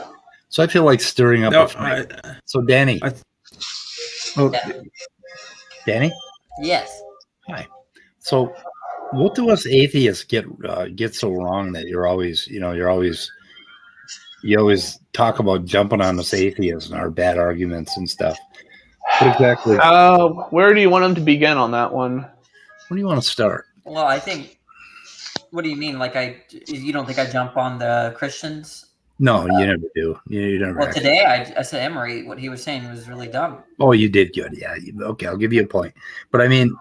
So I feel like stirring up No, a fight. So Danny, Danny, Yes. hi. So what do us atheists get so wrong that you always talk about jumping on us atheists and our bad arguments and stuff? What exactly? Where do you want him to begin on that one? Where do you want to start? Well, I think. What do you mean? Like you don't think I jump on the Christians? No, you never do. You never. Well, today I said Emery. What he was saying was really dumb. Oh, you did good. Yeah. Okay, I'll give you a point. But I mean,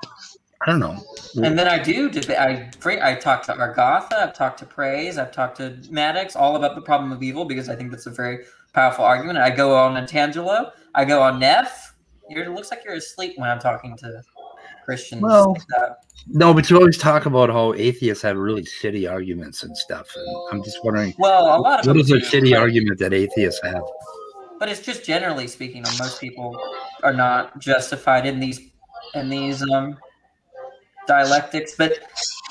I don't know. And then I talked to Argatha, I've talked to Praise, I've talked to Maddox, all about the problem of evil, because I think that's a very powerful argument. I go on Antangelo, I go on Neff. It looks like you're asleep when I'm talking to Christians. Well, like that. No, but you always talk about how atheists have really shitty arguments and stuff. And I'm just wondering, well, a lot of what them is a do, shitty argument that atheists have? But it's just generally speaking, most people are not justified in these dialectics. But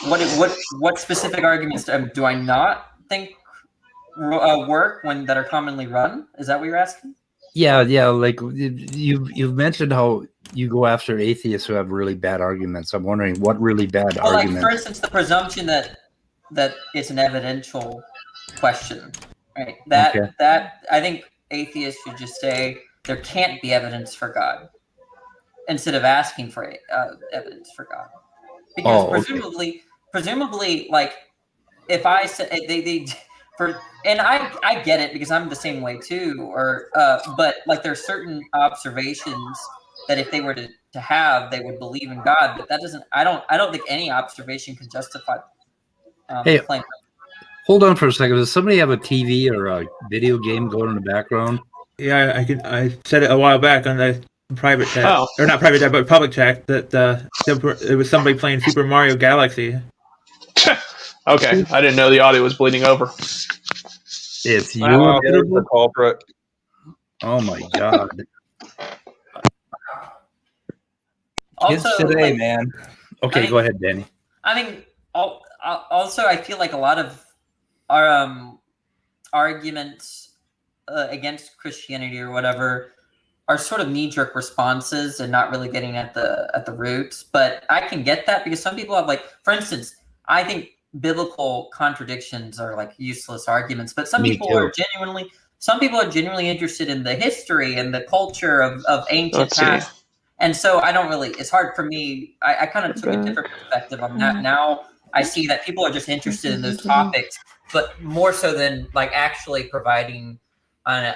what specific arguments do I not think work that are commonly run? Is that what you're asking? Yeah. Like you've mentioned how you go after atheists who have really bad arguments. I'm wondering what really bad arguments. Like for instance, the presumption that it's an evidential question, right? That I think atheists should just say there can't be evidence for God instead of asking for evidence for God, because presumably, like if I said and I get it because I'm the same way too, but like there's certain observations that if they were to have, they would believe in God, but that doesn't. I don't think any observation can justify. Hey, claim. Hold on for a second. Does somebody have a TV or a video game going in the background? Yeah, I said it a while back on the private chat, or not private chat, but public chat, that it was somebody playing Super Mario Galaxy. Okay, I didn't know the audio was bleeding over. It's you, the culprit. Oh my god! Kids Also, today, man. Okay, go ahead, Danny. I mean, also, I feel like a lot of our arguments against Christianity or whatever are sort of knee-jerk responses and not really getting at the roots. But I can get that because some people have, like, for instance, I think biblical contradictions are like useless arguments, but some people are genuinely interested in the history and the culture of ancient past. And so I don't really, it's hard for me. I kind of took a different perspective on that. Now I see that people are just interested in those topics, but more so than like actually providing an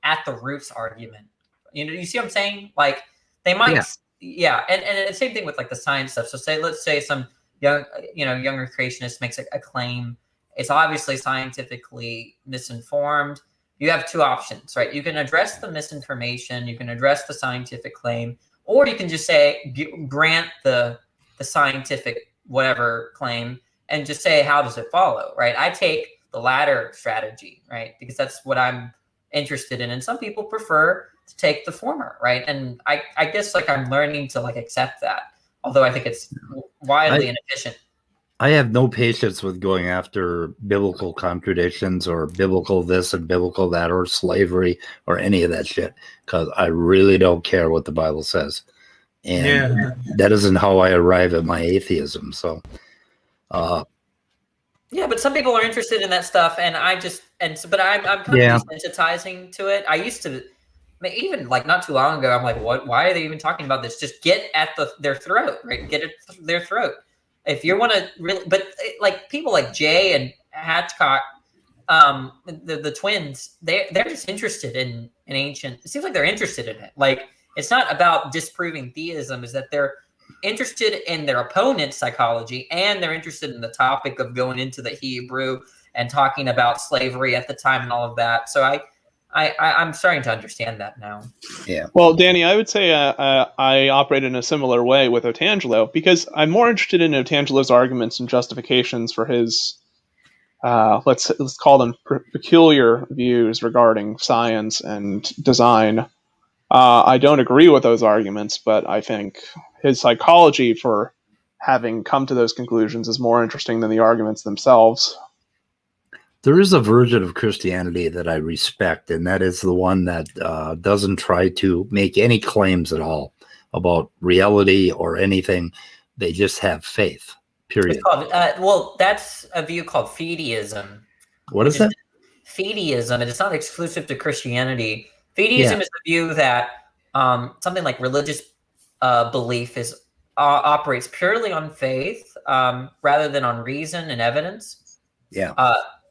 at the roots argument. You see what I'm saying? Like they might, and the same thing with like the science stuff. So let's say some younger creationist makes a claim. It's obviously scientifically misinformed. You have two options, right? You can address the misinformation, you can address the scientific claim, or you can just say, grant the scientific whatever claim and just say, how does it follow, right? I take the latter strategy, right? Because that's what I'm interested in. And some people prefer to take the former, right? And I guess like I'm learning to like accept that, although I think it's wildly inefficient. I have no patience with going after biblical contradictions or biblical this and biblical that or slavery or any of that shit, because I really don't care what the Bible says. And that isn't how I arrive at my atheism. So, yeah, but some people are interested in that stuff, and but I'm kind of desensitizing to it. I used to, even like not too long ago, I'm like, what? Why are they even talking about this? Just get at their throat, right? Get at their throat. If you want to really, but like people like Jay and Hatchcock, the twins, they're just interested in ancient. It seems like they're interested in it. Like it's not about disproving theism; is that they're interested in their opponent's psychology, and they're interested in the topic of going into the Hebrew and talking about slavery at the time and all of that. So I'm starting to understand that now. Yeah. Well, Danny, I would say I operate in a similar way with Otangelo because I'm more interested in Otangelo's arguments and justifications for his, let's call them peculiar views regarding science and design. I don't agree with those arguments, but I think his psychology for having come to those conclusions is more interesting than the arguments themselves. There is a version of Christianity that I respect, and that is the one that doesn't try to make any claims at all about reality or anything. They just have faith, period. It's called, well, that's a view called fideism. What is that? Fideism, and it's not exclusive to Christianity. Fideism is the view that something like religious belief is operates purely on faith rather than on reason and evidence. Yeah.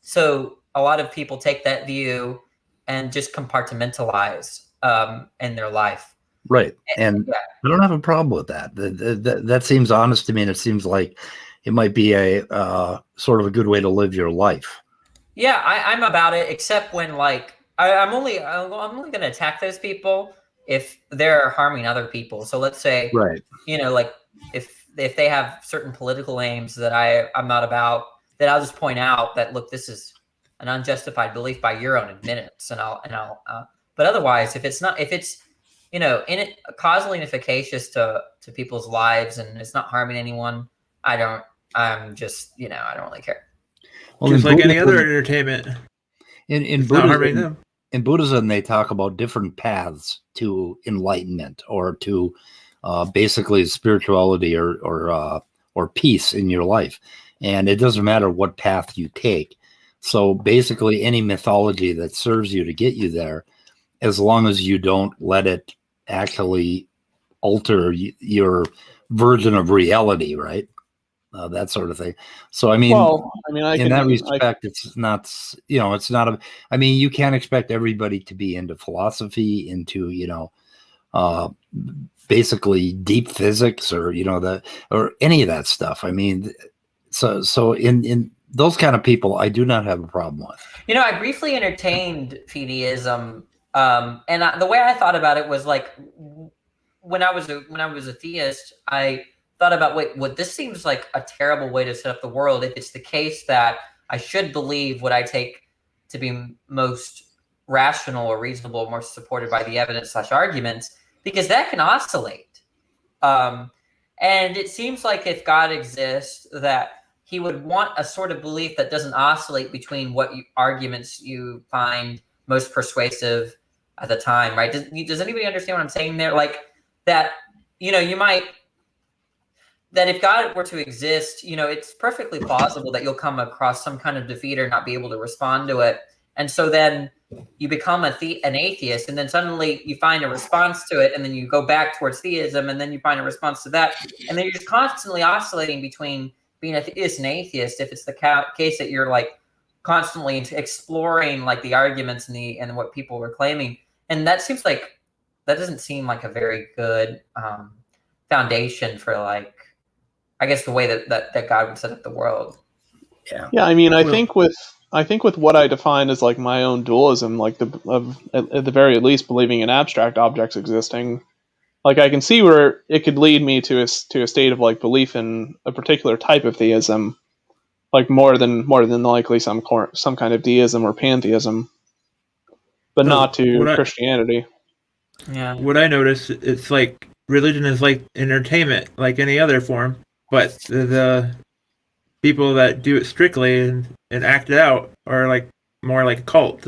So a lot of people take that view and just compartmentalize in their life. Right. And I don't have a problem with that. That seems honest to me, and it seems like it might be a sort of a good way to live your life. Yeah, I'm about it, except when like I'm only going to attack those people if they're harming other people. So let's say, right, you know, like if they have certain political aims that I'm not about, then I'll just point out that, look, this is an unjustified belief by your own admittance, and I'll but otherwise, if it's you know, causally inefficacious to people's lives and it's not harming anyone, I'm just, you know, I don't really care. Well, just like any other entertainment. In Buddhism, Buddhism, they talk about different paths to enlightenment or to basically spirituality or peace in your life. And it doesn't matter what path you take. So basically any mythology that serves you to get you there, as long as you don't let it actually alter your version of reality, right? That sort of thing. So, I mean, in that respect, it's not, you know, it's not I mean, you can't expect everybody to be into philosophy, into, you know, basically deep physics or, you know, or any of that stuff. I mean, so in those kind of people, I do not have a problem with. You know, I briefly entertained fideism, and the way I thought about it was like when I was a theist, I thought about, this seems like a terrible way to set up the world if it's the case that I should believe what I take to be most rational or reasonable, more supported by the evidence / arguments, because that can oscillate. And it seems like if God exists, that he would want a sort of belief that doesn't oscillate between what arguments you find most persuasive at the time, right? Does anybody understand what I'm saying there? Like that, you know, that if God were to exist, you know, it's perfectly plausible that you'll come across some kind of defeat or not be able to respond to it. And so then you become an atheist, and then suddenly you find a response to it, and then you go back towards theism, and then you find a response to that. And then you're just constantly oscillating between being a theist and atheist if it's the case that you're like constantly exploring like the arguments and what people were claiming. And that doesn't seem like a very good foundation for like, I guess, the way that God would set up the world. Yeah. I mean, I think with what I define as like my own dualism, like at the very least believing in abstract objects existing, like I can see where it could lead me to a state of like belief in a particular type of theism, like more than likely some kind of deism or pantheism, but not to Christianity. Yeah. What I notice, it's like religion is like entertainment, like any other form. But the people that do it strictly and act it out are like more like a cult.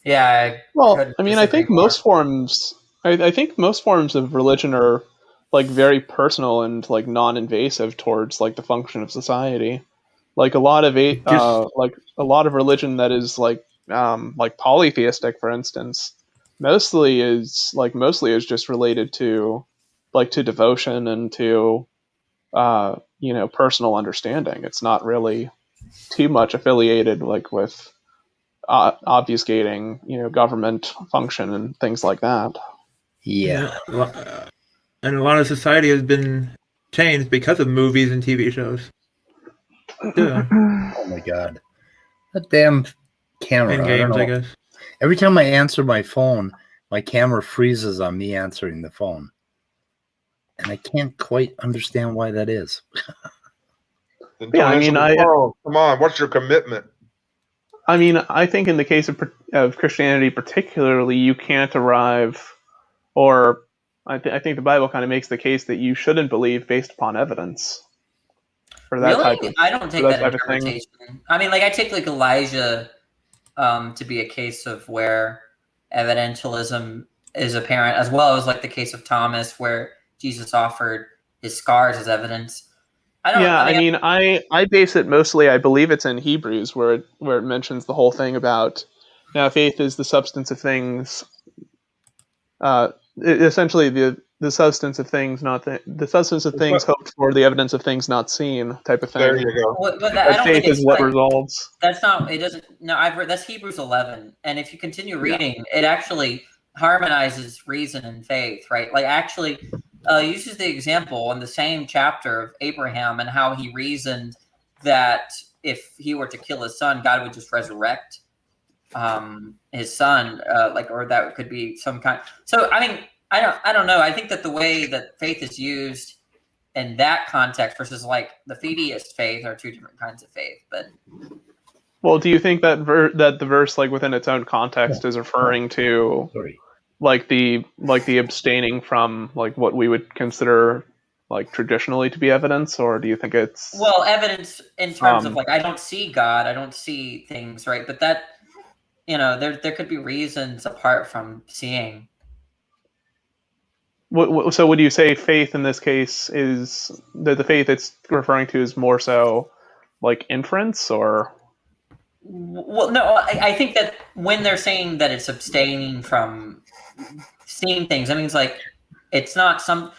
Yeah. Well, I mean, I think most forms. I think most forms of religion are like very personal and like non-invasive towards like the function of society. Like a lot of religion that is like polytheistic, for instance, mostly is just related to devotion and to you know, personal understanding. It's not really too much affiliated like with obfuscating, you know, government function and things like that. Yeah. And a lot of society has been changed because of movies and TV shows. Yeah. Oh my God. That damn camera. And games, I guess. Every time I answer my phone, my camera freezes on me answering the phone. And I can't quite understand why that is. Yeah, I mean, come on, what's your commitment? I mean, I think in the case of Christianity particularly, you can't arrive Or I think the Bible kind of makes the case that you shouldn't believe based upon evidence. For that Really? type of, I don't take for that type of thing. interpretation. I mean, like I take like Elijah to be a case of where evidentialism is apparent, as well as like the case of Thomas, where Jesus offered his scars as evidence. I base it mostly. I believe it's in Hebrews where it mentions the whole thing about now faith is the substance of things. Essentially the substance of things, not the substance of things hoped for, the evidence of things not seen, type of thing. There you go. But I don't faith think is what results. That's not. It doesn't. No, I've read that's Hebrews 11, and if you continue reading, it actually harmonizes reason and faith, right? Like actually uses the example in the same chapter of Abraham and how he reasoned that if he were to kill his son, God would just resurrect his son, or that could be some kind. So I mean, I don't know. I think that the way that faith is used in that context versus like the fideist faith are two different kinds of faith. But well, do you think that that the verse, like within its own context, is referring to like the abstaining from like what we would consider like traditionally to be evidence, or do you think it's evidence in terms of like I don't see God, I don't see things, right? But that there could be reasons apart from seeing. So would you say faith in this case is that the faith it's referring to is more so like inference, or? Well, no, I think that when they're saying that it's abstaining from seeing things, I mean, it's like it's not some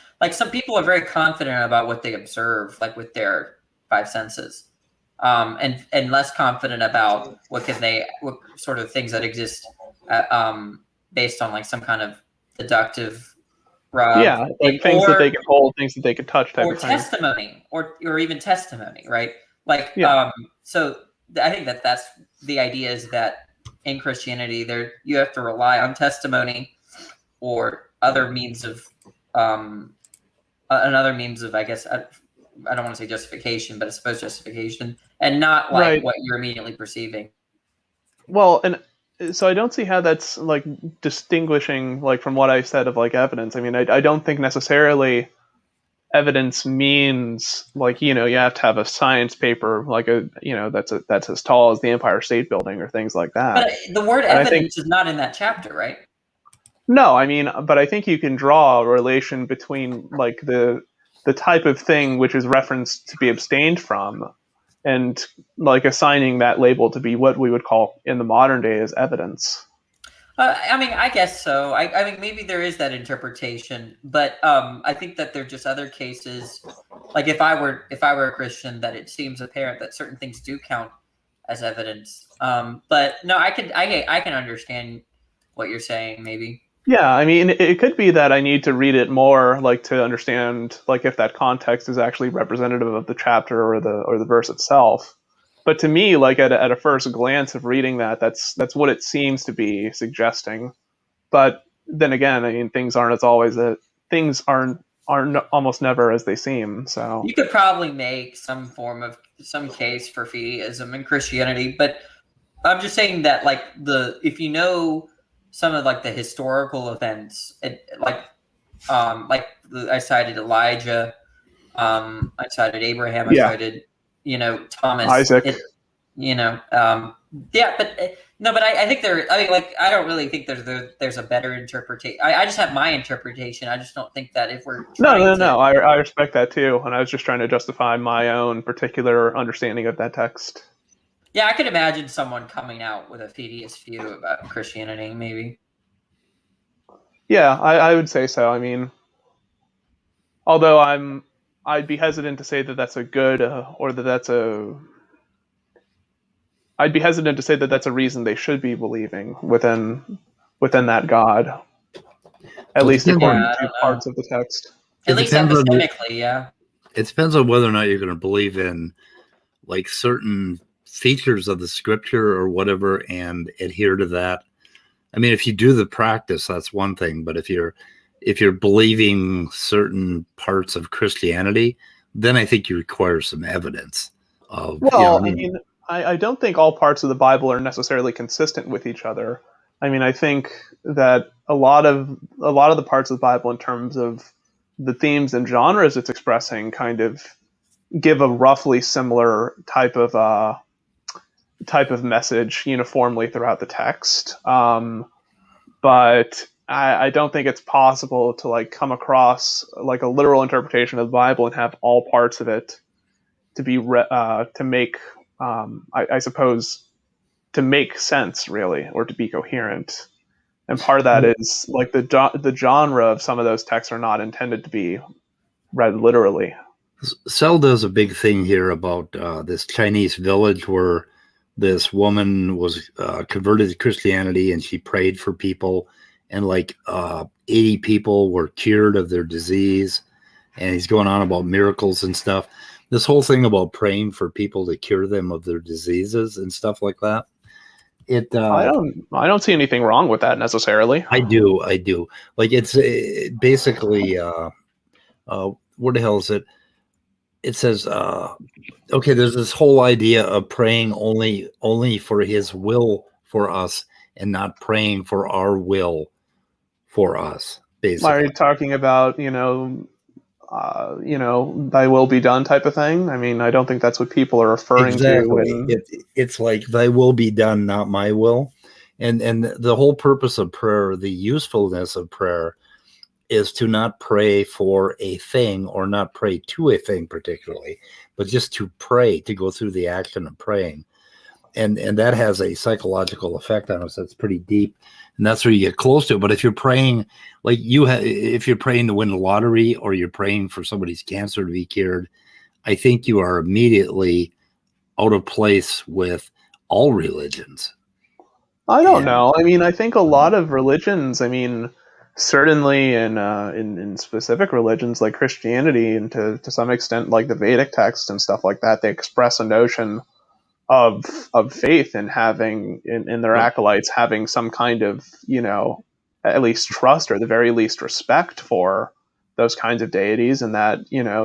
people are very confident about what they observe, like with their five senses, and less confident about what sort of things that exist, based on like some kind of deductive. Like things that they can hold, things that they can touch, type or of thing. testimony, or even testimony, right? Like, so I think that's the idea is that in Christianity, you have to rely on testimony or other means of, another means of, I guess, I don't want to say justification, but I suppose justification, and not like what you're immediately perceiving. Well, and so I don't see how that's like distinguishing like from what I said of like evidence. I mean, I don't think necessarily evidence means like you have to have a science paper like that's as tall as the Empire State Building or things like that. But the word evidence is not in that chapter, right? No, I mean, but I think you can draw a relation between like the type of thing which is referenced to be abstained from, and like assigning that label to be what we would call in the modern day as evidence. I mean, I guess so. I mean, maybe there is that interpretation, but I think that there are just other cases. Like if I were a Christian, that it seems apparent that certain things do count as evidence. But no, I can understand what you're saying. Maybe. Yeah, I mean, it could be that I need to read it more, like to understand, like if that context is actually representative of the chapter or the verse itself. But to me, like at a first glance of reading that's what it seems to be suggesting. But then again, I mean, things aren't almost never as they seem. So you could probably make some case for fideism in Christianity, but I'm just saying that like if you know some of like the historical events, I cited Elijah, I cited Abraham, I cited Thomas, Isaac. But I think I don't really think there's a better interpretation. I just have my interpretation. I just don't think that if we're no, I respect that too, and I was just trying to justify my own particular understanding of that text. Yeah, I could imagine someone coming out with a fideist view about Christianity, maybe. Yeah, I would say so. I mean, although I'd be hesitant to say that that's a good or that that's a. I'd be hesitant to say that that's a reason they should be believing within that God. At least according to parts of the text. At least epistemically, yeah. It depends on whether or not you're going to believe in like certain features of the scripture or whatever and adhere to that. I mean, if you do the practice, that's one thing. But if you're believing certain parts of Christianity, then I think you require some evidence. I don't think all parts of the Bible are necessarily consistent with each other. I mean, I think that a lot of the parts of the Bible, in terms of the themes and genres it's expressing, kind of give a roughly similar type of message uniformly throughout the text. But I don't think it's possible to like come across like a literal interpretation of the Bible and have all parts of it to be to make I suppose to make sense, really, or to be coherent. And part of that is like the genre of some of those texts are not intended to be read literally. Sel does a big thing here about this Chinese village where this woman was converted to Christianity, and she prayed for people, and like 80 people were cured of their disease. And he's going on about miracles and stuff. This whole thing about praying for people to cure them of their diseases and stuff like that. I don't see anything wrong with that necessarily. I do. Like it's basically what the hell is it? It says, okay, there's this whole idea of praying only for his will for us and not praying for our will for us, basically. Are you talking about, thy will be done type of thing? I mean, I don't think that's what people are referring to. It's like thy will be done, not my will. And the whole purpose of prayer, the usefulness of prayer, is to not pray for a thing or not pray to a thing particularly, but just to pray, to go through the action of praying. And that has a psychological effect on us that's pretty deep. And that's where you get close to it. But if you're praying, like if you're praying to win the lottery, or you're praying for somebody's cancer to be cured, I think you are immediately out of place with all religions. I don't know. I mean, I think a lot of religions, certainly in specific religions like Christianity, and to some extent like the Vedic texts and stuff like that, they express a notion of faith in having in their acolytes having some kind of, at least trust, or at the very least respect for those kinds of deities, and that,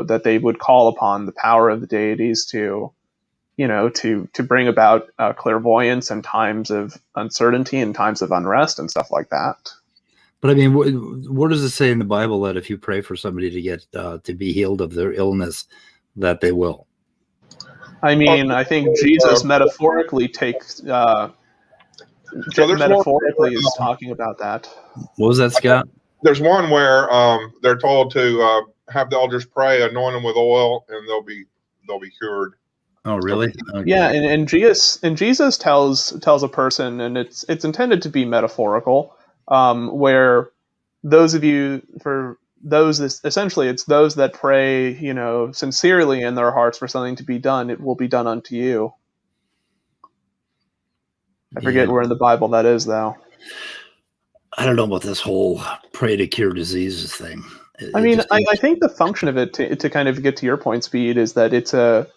that they would call upon the power of the deities to bring about clairvoyance in times of uncertainty and times of unrest and stuff like that. But I mean, what does it say in the Bible that if you pray for somebody to get to be healed of their illness, that they will? I mean, I think Jesus metaphorically is talking about that. What was that, Scott? There's one where they're told to have the elders pray, anoint them with oil, and they'll be cured. Oh, really? Okay. Yeah, and Jesus tells a person, and it's intended to be metaphorical, where essentially it's those that pray, sincerely in their hearts for something to be done, it will be done unto you. I forget where in the Bible that is, though. I don't know about this whole pray to cure diseases thing. I think the function of it, to kind of get to your point, Speed, is that it's an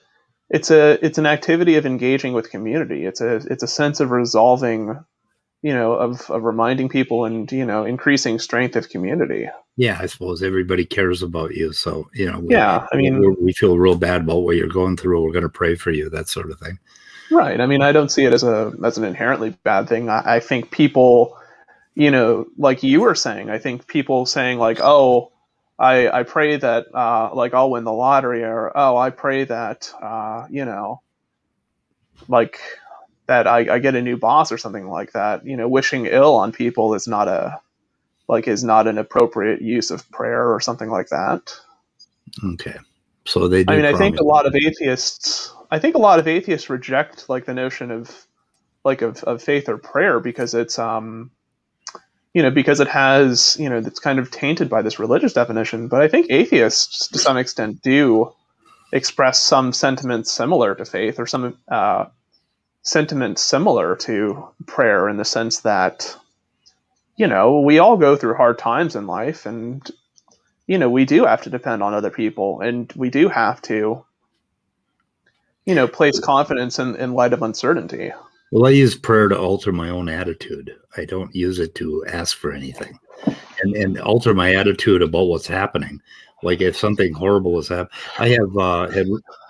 activity of engaging with community. It's a sense of resolving, of reminding people and, increasing strength of community. Yeah, I suppose everybody cares about you. So, we feel real bad about what you're going through. We're going to pray for you, that sort of thing. Right. I don't see it as an inherently bad thing. I think people, like you were saying, I think people saying like, oh, I pray that like I'll win the lottery, or oh, I pray that like that I get a new boss or something like that. Wishing ill on people is not an appropriate use of prayer or something like that. Okay, so they do. I think a lot of atheists reject like the notion of faith or prayer because it's because it has, it's kind of tainted by this religious definition. But I think atheists, to some extent, do express some sentiments similar to faith, or some sentiments similar to prayer, in the sense that, we all go through hard times in life, and, we do have to depend on other people, and we do have to, place confidence in light of uncertainty. Well, I use prayer to alter my own attitude. I don't use it to ask for anything, and alter my attitude about what's happening. Like if something horrible has happened, I have had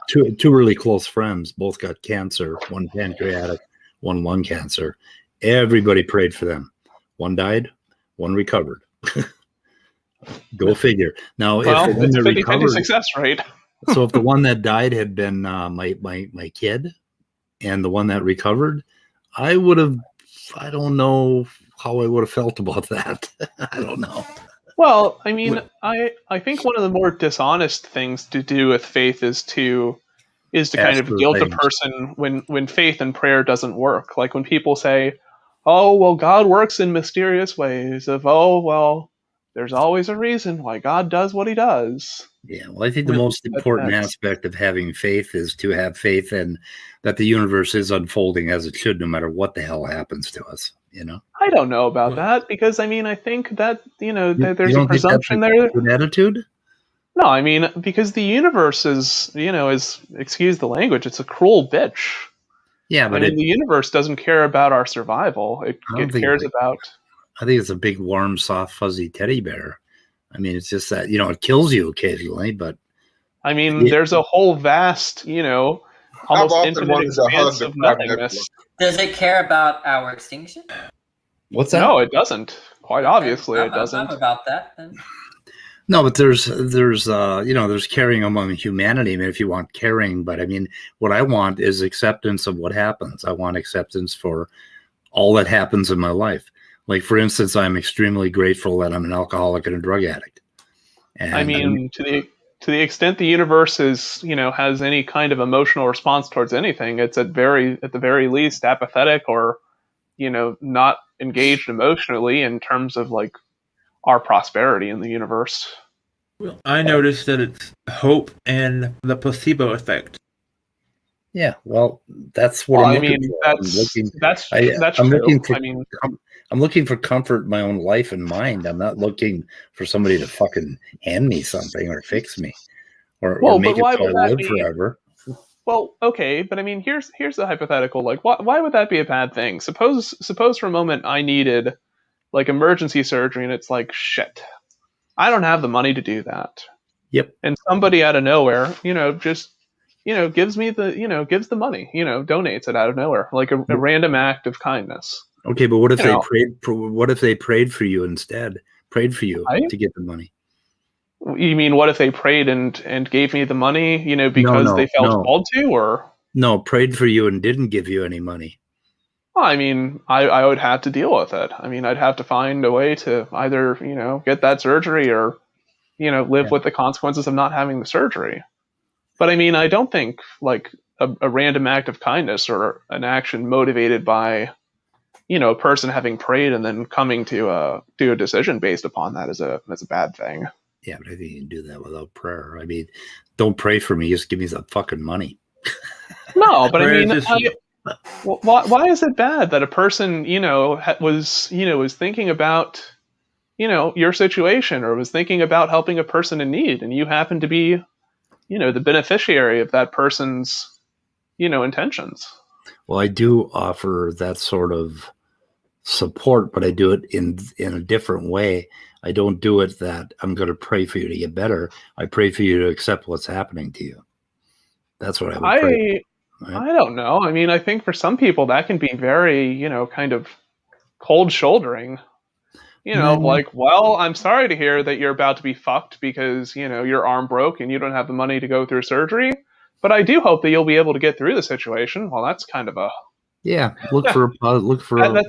two really close friends, both got cancer, one pancreatic, one lung cancer. Everybody prayed for them. One died, one recovered. Go figure. Now, Well, if the one it's that 50-50 recovered, success rate. so if the one that died had been my kid, and the one that recovered, I would have. I don't know how I would have felt about that. I don't know. Well, I mean, I think one of the more dishonest things to do with faith is to kind Ask of for guilt a things. person when faith and prayer doesn't work. Like when people say, "Oh, well, God works in mysterious ways." Oh, well, there's always a reason why God does what He does. Yeah, well, I think the most important aspect of having faith is to have faith in that the universe is unfolding as it should, no matter what the hell happens to us. You know, I don't know about that because I mean I think that there's a don't think that's presumption a there. good attitude? No, I mean because the universe is excuse the language, it's a cruel bitch. Yeah, I but mean the universe doesn't care about our survival. It cares about. I think it's a big, warm, soft, fuzzy teddy bear. I mean, it's just that it kills you occasionally, but I mean, there's a whole vast, almost often infinite one is a hug expanse of describe nothingness. Does it care about our extinction? What's that? No, it doesn't. Quite obviously, it I'm doesn't. about that. Then. No, but there's caring among humanity. I mean, if you want caring, but I mean, what I want is acceptance of what happens. I want acceptance for all that happens in my life. Like, for instance, I'm extremely grateful that I'm an alcoholic and a drug addict. And I mean, to the extent the universe is, has any kind of emotional response towards anything, it's at the very least apathetic or, not engaged emotionally in terms of like our prosperity in the universe. Well, I noticed that it's hope and the placebo effect. Yeah, well, that's what I'm looking for. That's I'm true. looking for. I mean, I'm looking for comfort in my own life and mind. I'm not looking for somebody to fucking hand me something or fix me or make it so I live forever. Well, okay, but I mean, here's the hypothetical. Like, why would that be a bad thing? Suppose for a moment I needed like emergency surgery, and it's like shit, I don't have the money to do that. Yep. And somebody out of nowhere, just gives me gives the money, donates it out of nowhere, like a random act of kindness. Okay, but what if they prayed for you instead? Prayed for you to get the money. You mean what if they prayed and gave me the money, because they felt called to, or no, prayed for you and didn't give you any money? Well, I mean, I would have to deal with it. I mean, I'd have to find a way to either get that surgery or live with the consequences of not having the surgery. But I mean, I don't think like a random act of kindness or an action motivated by a person having prayed and then coming to do a decision based upon that is a bad thing. Yeah, but I think you can do that without prayer. I mean, don't pray for me. Just give me the fucking money. No, but I mean, why is it bad that a person, was thinking about, your situation or was thinking about helping a person in need, and you happen to be, the beneficiary of that person's, intentions? Well, I do offer that sort of support, but I do it in a different way. I don't do it that I'm going to pray for you to get better. I pray for you to accept what's happening to you. That's what I would pray. Right? I don't know. I mean, I think for some people that can be very, kind of cold shouldering. Like, well, I'm sorry to hear that you're about to be fucked because, your arm broke and you don't have the money to go through surgery. But I do hope that you'll be able to get through the situation. Well, that's kind of a look for a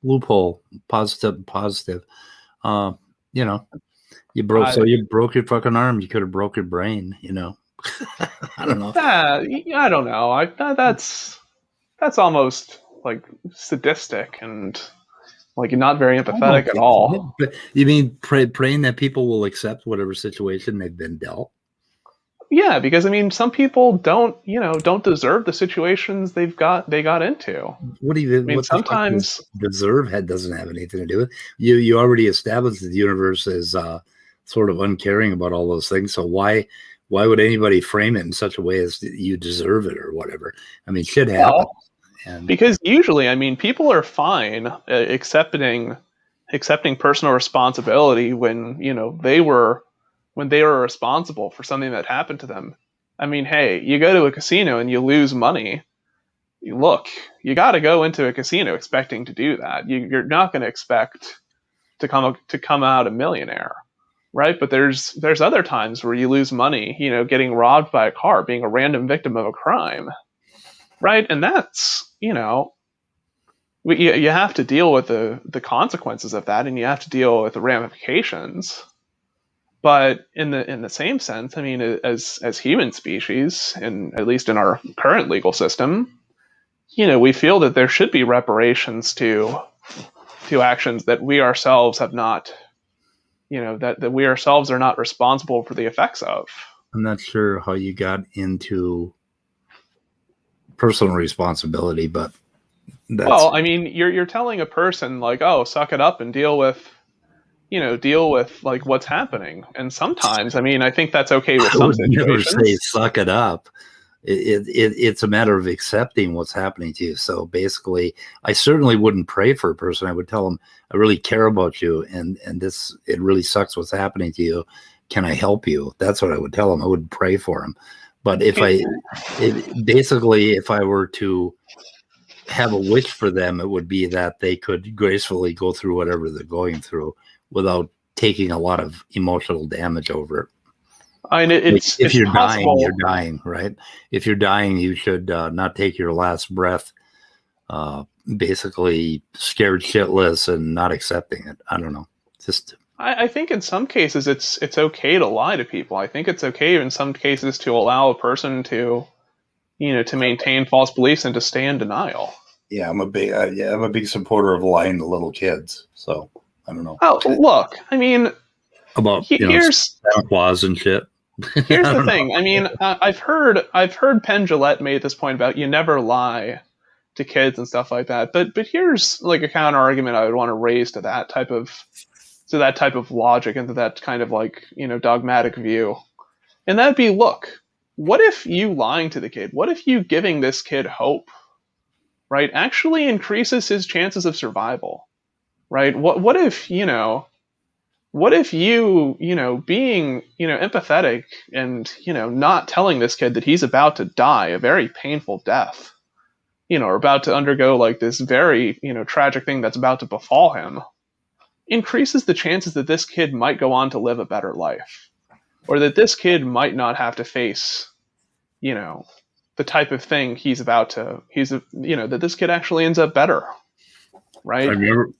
loophole, positive. You broke your fucking arm. You could have broke your brain. I don't know. I don't know. That's almost like sadistic and like not very empathetic at all. But you mean praying that people will accept whatever situation they've been dealt? Yeah, because I mean, some people don't deserve the situations they got into. What do you? I mean, sometimes deserve doesn't have anything to do with it. You already established that the universe is sort of uncaring about all those things. So why would anybody frame it in such a way as you deserve it or whatever? I mean, shit happens. Because usually, I mean, people are fine accepting personal responsibility when they were responsible for something that happened to them. I mean, hey, you go to a casino and you lose money. You got to go into a casino expecting to do that. You're not going to expect, to come out a millionaire, right? But there's other times where you lose money, getting robbed by a car, being a random victim of a crime, right? And that's, you have to deal with the consequences of that, and you have to deal with the ramifications. But in the same sense, I mean, as human species, and at least in our current legal system, we feel that there should be reparations to actions that we ourselves have not, that we ourselves are not responsible for the effects of. I'm not sure how you got into personal responsibility, but well, I mean, you're telling a person like, oh, suck it up and deal with like what's happening. And sometimes, I mean, I think that's okay with some situations. Never say suck it up. It's a matter of accepting what's happening to you. So basically, I certainly wouldn't pray for a person. I would tell them, I really care about you, and it really sucks what's happening to you. Can I help you? That's what I would tell them. I wouldn't pray for them. But if I were to have a wish for them, it would be that they could gracefully go through whatever they're going through without taking a lot of emotional damage over it. I mean, if you're possible. dying, you're dying, right? If you're dying, you should not take your last breath basically scared shitless and not accepting it. I don't know. I think in some cases it's okay to lie to people. I think it's okay in some cases to allow a person to, to maintain false beliefs and to stay in denial. Yeah, I'm a big supporter of lying to little kids. So I don't know. Oh, look, I mean, about Santa Claus and shit. Here's the thing. I mean, I've heard Penn Jillette made this point about you never lie to kids and stuff like that. But here's like a counter argument I would want to raise to that type of logic and to that kind of like dogmatic view, and that'd be, look, what if you lying to the kid? What if you giving this kid hope, right, actually increases his chances of survival, right? What if What if you, being, empathetic and, not telling this kid that he's about to die a very painful death, or about to undergo like this very, tragic thing that's about to befall him, increases the chances that this kid might go on to live a better life, or that this kid might not have to face, the type of thing that this kid actually ends up better. Right. I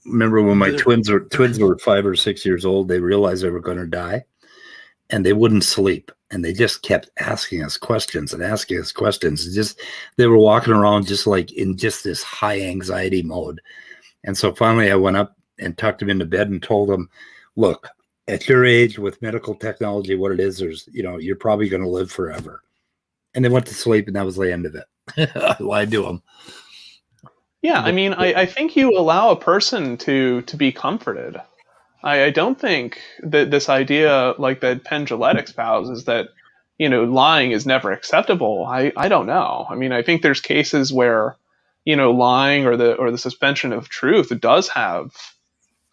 remember when my twins were 5 or 6 years old, they realized they were going to die, and they wouldn't sleep, and they just kept asking us questions. They were walking around just like in just this high anxiety mode. And so finally I went up and tucked them into bed and told them, look, at your age with medical technology, what it is, you're probably going to live forever. And they went to sleep, and that was the end of it. I lied to them. Yeah, I mean, I think you allow a person to be comforted. I don't think that this idea like that Penn Jillette espouses that, lying is never acceptable. I don't know. I mean, I think there's cases where, lying or the suspension of truth does have,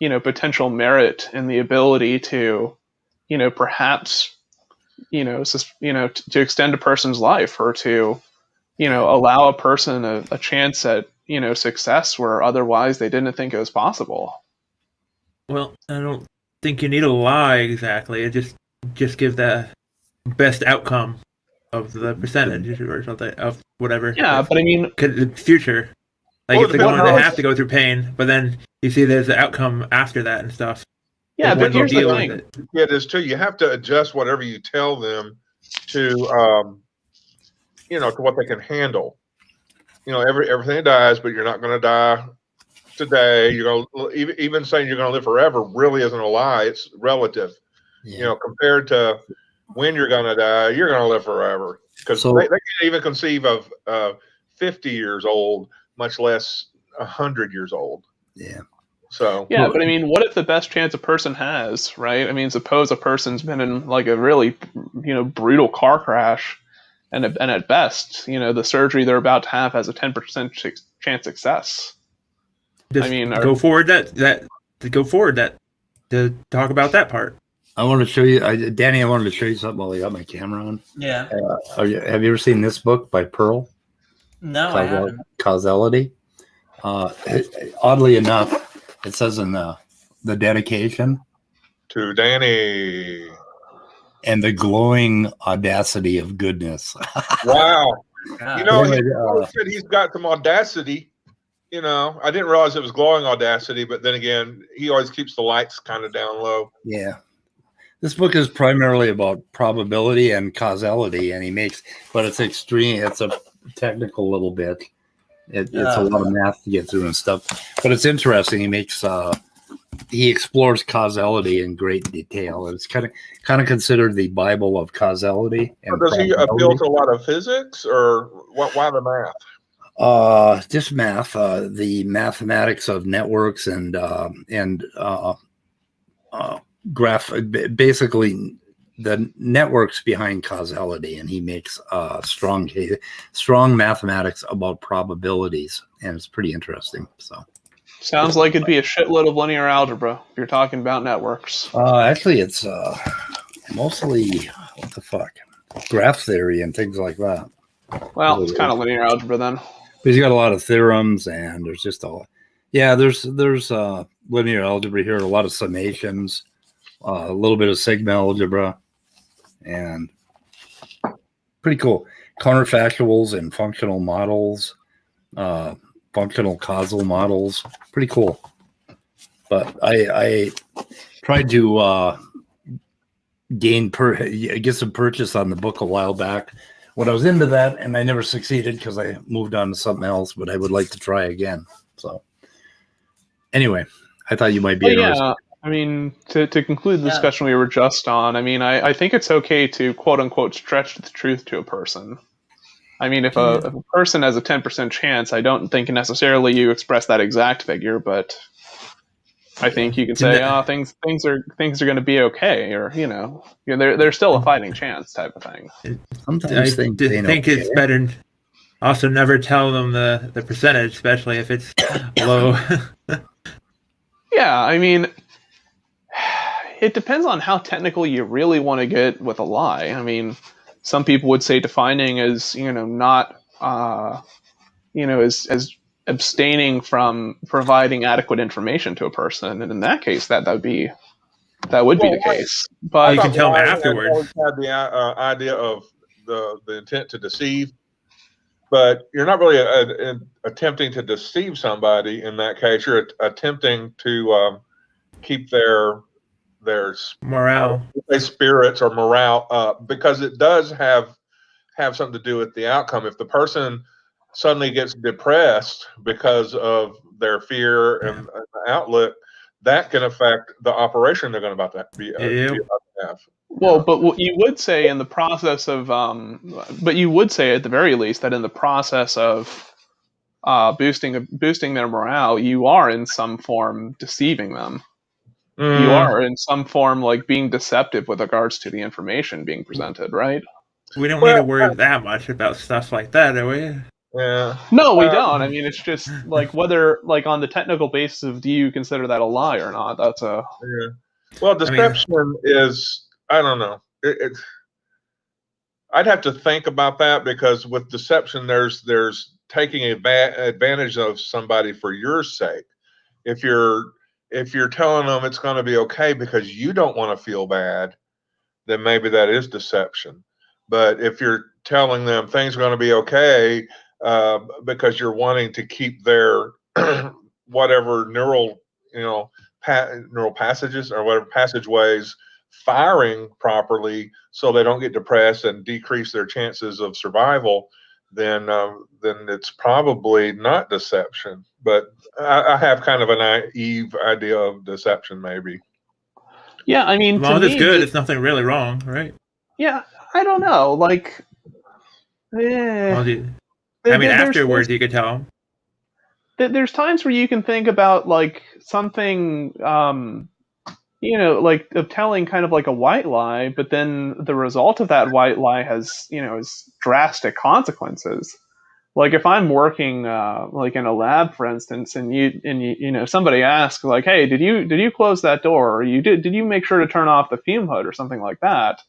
potential merit in the ability to, perhaps, to extend a person's life, or to, allow a person a chance at, success where otherwise they didn't think it was possible. Well, I don't think you need to lie exactly. It just give the best outcome of the percentage or something of whatever. Yeah, but I mean, the future. Like if they have to go through pain, but then you see there's the outcome after that and stuff. Yeah, but here's the thing. Yeah, it is too. You have to adjust whatever you tell them to, to what they can handle. Everything dies, but you're not going to die today. You're going to even saying you're going to live forever really isn't a lie. It's relative. Yeah. Compared to when you're going to die, you're going to live forever, because they can't even conceive of 50 years old, much less 100 years old. Yeah. So yeah, but I mean, what if the best chance a person has, right? I mean, suppose a person's been in like a really, brutal car crash. And at best, the surgery they're about to have has a 10% chance success. Go forward to talk about that part. I want to show you, Danny. I wanted to show you something while I got my camera on. Yeah. Have you ever seen this book by Pearl? No, I haven't. Causality. Oddly enough, it says in the the dedication To Danny. and the glowing audacity of goodness. Wow. You know, he Anyway, said he's got some audacity. You know, I didn't realize it was glowing audacity, but then again, he always keeps the lights kind of down low. yeah. This book is primarily about probability and causality, and but it's extreme. It's a technical little bit. It's a lot of math to get through and stuff, but it's interesting. He explores causality in great detail. It's kind of considered the Bible of causality. And Does he appeal to a lot of physics, or why the math? Just math, the mathematics of networks and graph, basically the networks behind causality, and he makes strong mathematics about probabilities, and it's pretty interesting. So sounds like it'd be a shitload of linear algebra if you're talking about networks. Actually, it's mostly graph theory and things like that. Well, it's kind of linear algebra then. But he's got a lot of theorems, and there's just there's linear algebra here, a lot of summations, a little bit of sigma algebra, and pretty cool counterfactuals and functional models, functional causal models, pretty cool. But I tried to get some purchase on the book a while back when I was into that, and I never succeeded because I moved on to something else, but I would like to try again. So anyway, I thought you might be interested. Yeah, I mean, to conclude the discussion we were just on, I mean, I think it's okay to quote-unquote stretch the truth to a person. I mean, if a person has a 10% chance, I don't think necessarily you express that exact figure, but I think you can say, things are going to be okay, or there's still a fighting chance type of thing. Sometimes I think it's better. Also, never tell them the percentage, especially if it's low. Yeah, I mean, it depends on how technical you really want to get with a lie. I mean, some people would say defining as not as abstaining from providing adequate information to a person, and in that case, that would be the case. But you can tell them afterwards. I always had the idea of the intent to deceive, but you're not really attempting to deceive somebody in that case. You're attempting to keep their morale, spirits or morale up, because it does have something to do with the outcome. If the person suddenly gets depressed because of their fear and the outlook, that can affect the operation they're going to about to have. Well, but what you would say in the process of, but you would say at the very least that in the process of boosting their morale, you are in some form deceiving them. You are in some form like being deceptive with regards to the information being presented, right? We don't need to worry that much about stuff like that, do we? Yeah. No, we don't. I mean, it's just like whether, like, on the technical basis of do you consider that a lie or not? That's a. Yeah. Well, deception is, I don't know. I'd have to think about that, because with deception, there's taking advantage of somebody for your sake. If you're telling them it's going to be okay because you don't want to feel bad, then maybe that is deception. But if you're telling them things are going to be okay because you're wanting to keep their whatever neural passages or whatever passageways firing properly, so they don't get depressed and decrease their chances of survival, then it's probably not deception. But I have kind of a naive idea of deception, maybe. Yeah, I mean, as long as it's good, it's nothing really wrong, right? Yeah, I don't know. Like, afterwards you could tell them. There's times where you can think about like something, like of telling kind of like a white lie, but then the result of that white lie has, is drastic consequences. Like if I'm working like in a lab, for instance, and you somebody asks like, hey, did you close that door, or did you make sure to turn off the fume hood or something like that?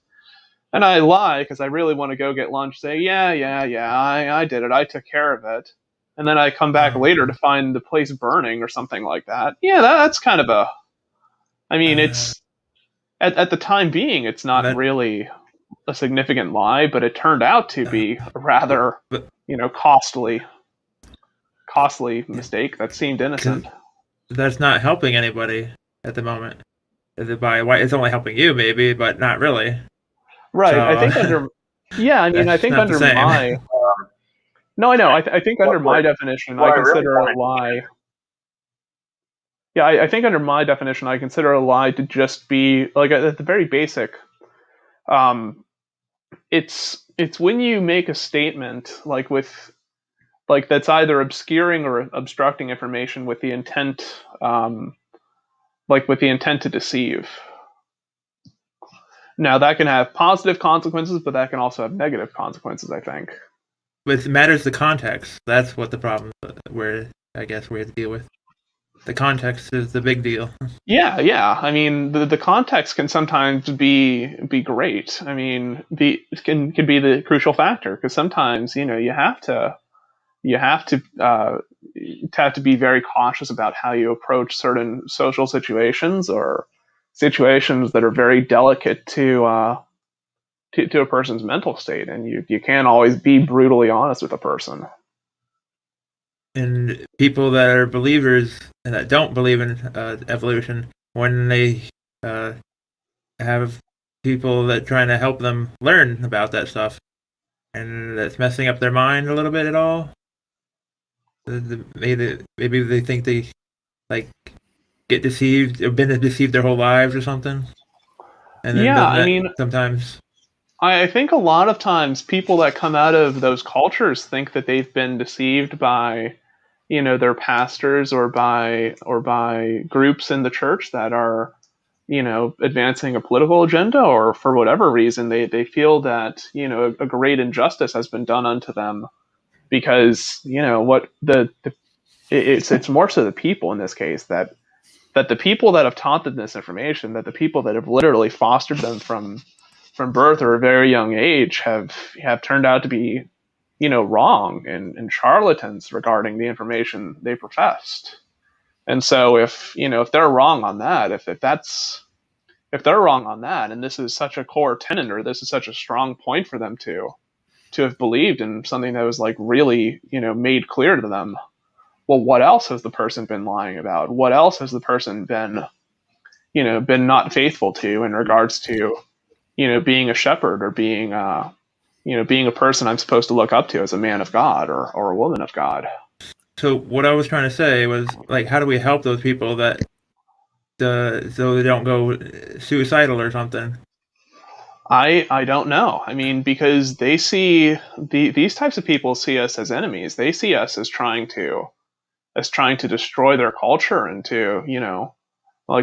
And I lie because I really want to go get lunch. Say, yeah, I did it. I took care of it. And then I come back later to find the place burning or something like that. Yeah, that's kind of I mean, it's at the time being, it's not really a significant lie, but it turned out to be a rather, costly mistake that seemed innocent. That's not helping anybody at the moment. It's only helping you, maybe, but not really. Right. So, I think I think under my. No, I know. I think under my definition, I consider a lie. Yeah, I think under my definition, I consider a lie to just be like at the very basic. It's when you make a statement that's either obscuring or obstructing information with the intent, to deceive. Now that can have positive consequences, but that can also have negative consequences, I think. But it matters the context. That's what the problem where I guess we have to deal with. The context is the big deal. Yeah. I mean, the context can sometimes be great. I mean, it can be the crucial factor, because sometimes you have to be very cautious about how you approach certain social situations or situations that are very delicate to a person's mental state, and you can't always be brutally honest with a person. And people that are believers and that don't believe in evolution, when they have people that trying to help them learn about that stuff, and that's messing up their mind a little bit at all. Maybe they think they get deceived or been deceived their whole lives or something. And then I mean, sometimes I think a lot of times people that come out of those cultures think that they've been deceived by their pastors or by groups in the church that are advancing a political agenda, or for whatever reason they feel that a great injustice has been done unto them, because it's more so the people in this case that the people that have taught them this information, that the people that have literally fostered them from birth or a very young age have turned out to be wrong and charlatans regarding the information they professed. And so if they're wrong on that, if they're wrong on that, and this is such a core tenet, or this is such a strong point for them to have believed in something that was really made clear to them, well, what else has the person been lying about? What else has the person been not faithful to in regards to being a shepherd, or being being a person I'm supposed to look up to as a man of God or a woman of God. So what I was trying to say was, how do we help those people that so they don't go suicidal or something? I don't know. I mean, because they see these types of people see us as enemies. They see us as trying to destroy their culture, and to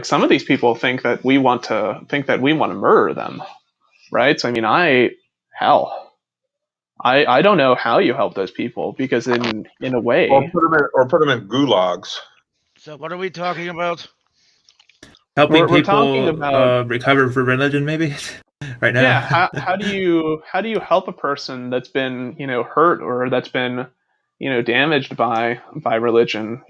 some of these people think that we want to murder them, right? So I mean, I don't know how you help those people, because in a way, or put them in gulags. So what are we talking about? Helping we're people talking about recover from religion, maybe right now. Yeah, how do you help a person that's been hurt, or that's been damaged by religion?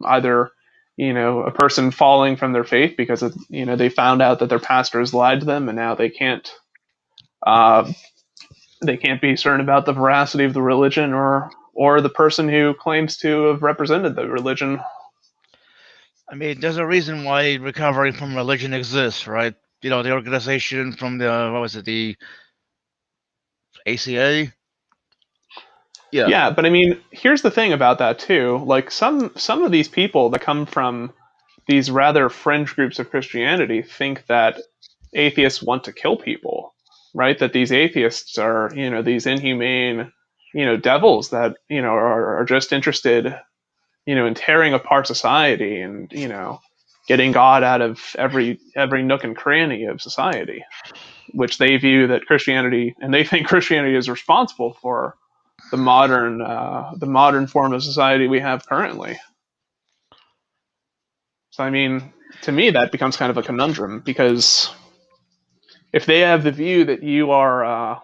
Either a person falling from their faith because of, they found out that their pastors lied to them, and now they can't be certain about the veracity of the religion, or the person who claims to have represented the religion. I mean, there's a reason why recovery from religion exists, right? The organization from the ACA? Yeah, but I mean, here's the thing about that too. Some of these people that come from these rather fringe groups of Christianity think that atheists want to kill people, right? That these atheists are, these inhumane, devils that, are just interested, in tearing apart society, and, getting God out of every nook and cranny of society, which they view that Christianity, and they think Christianity is responsible for the modern form of society we have currently. So I mean, to me, that becomes kind of a conundrum, because if they have the view that you are,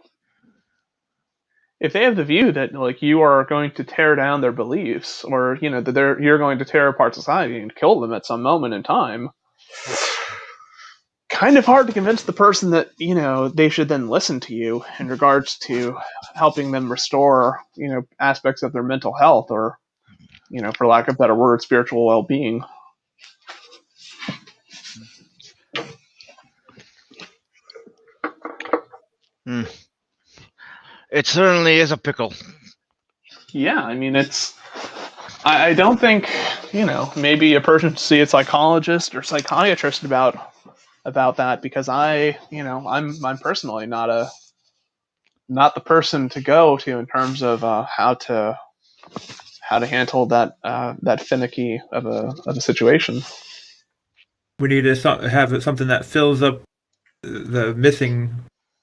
you are going to tear down their beliefs, or that you're going to tear apart society and kill them at some moment in time, kind of hard to convince the person that, they should then listen to you in regards to helping them restore, aspects of their mental health or, for lack of a better word, spiritual well-being. It certainly is a pickle. Yeah, I mean, I don't think, maybe a person should see a psychologist or psychiatrist about that, because I'm personally not the person to go to in terms of how to handle that finicky of a situation. We need to have something that fills up the missing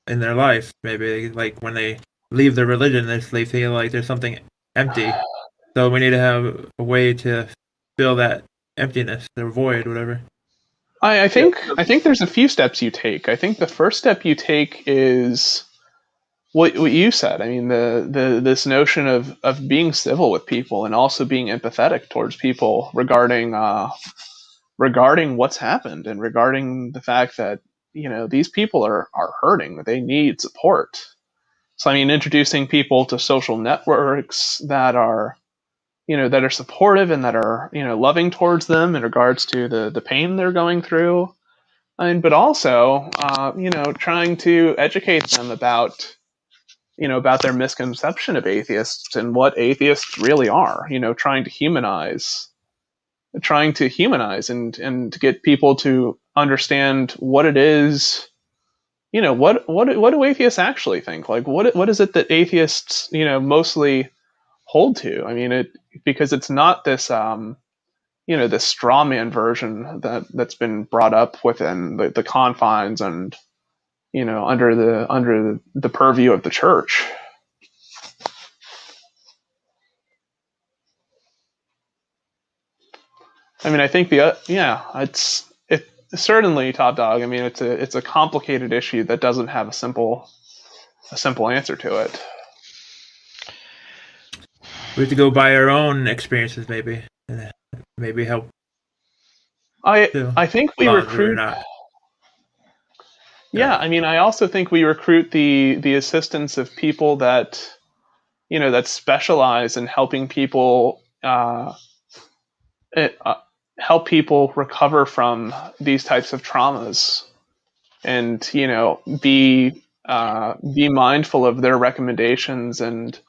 in their life. Maybe like when they leave their religion, they feel like there's something empty. So we need to have a way to fill that emptiness, or void, whatever. I think there's a few steps you take. I think the first step you take is what you said. I mean, this notion of being civil with people and also being empathetic towards people regarding what's happened and regarding the fact that these people are hurting, that they need support. So I mean, introducing people to social networks that are supportive and that are loving towards them in regards to the pain they're going through, but also trying to educate them about their misconception of atheists and what atheists really are. Trying to humanize and to get people to understand what it is. What do atheists actually think? Like, what is it that atheists mostly hold to? I mean, because it's not this this straw man version that's been brought up within the confines and under the purview of the church. I mean, I think it's certainly, Top Dog. I mean, it's a complicated issue that doesn't have a simple answer to it. We have to go by our own experiences, maybe help. I think we recruit. Yeah, I mean, I also think we recruit the assistance of people that that specialize in helping people help people recover from these types of traumas, and be mindful of their recommendations and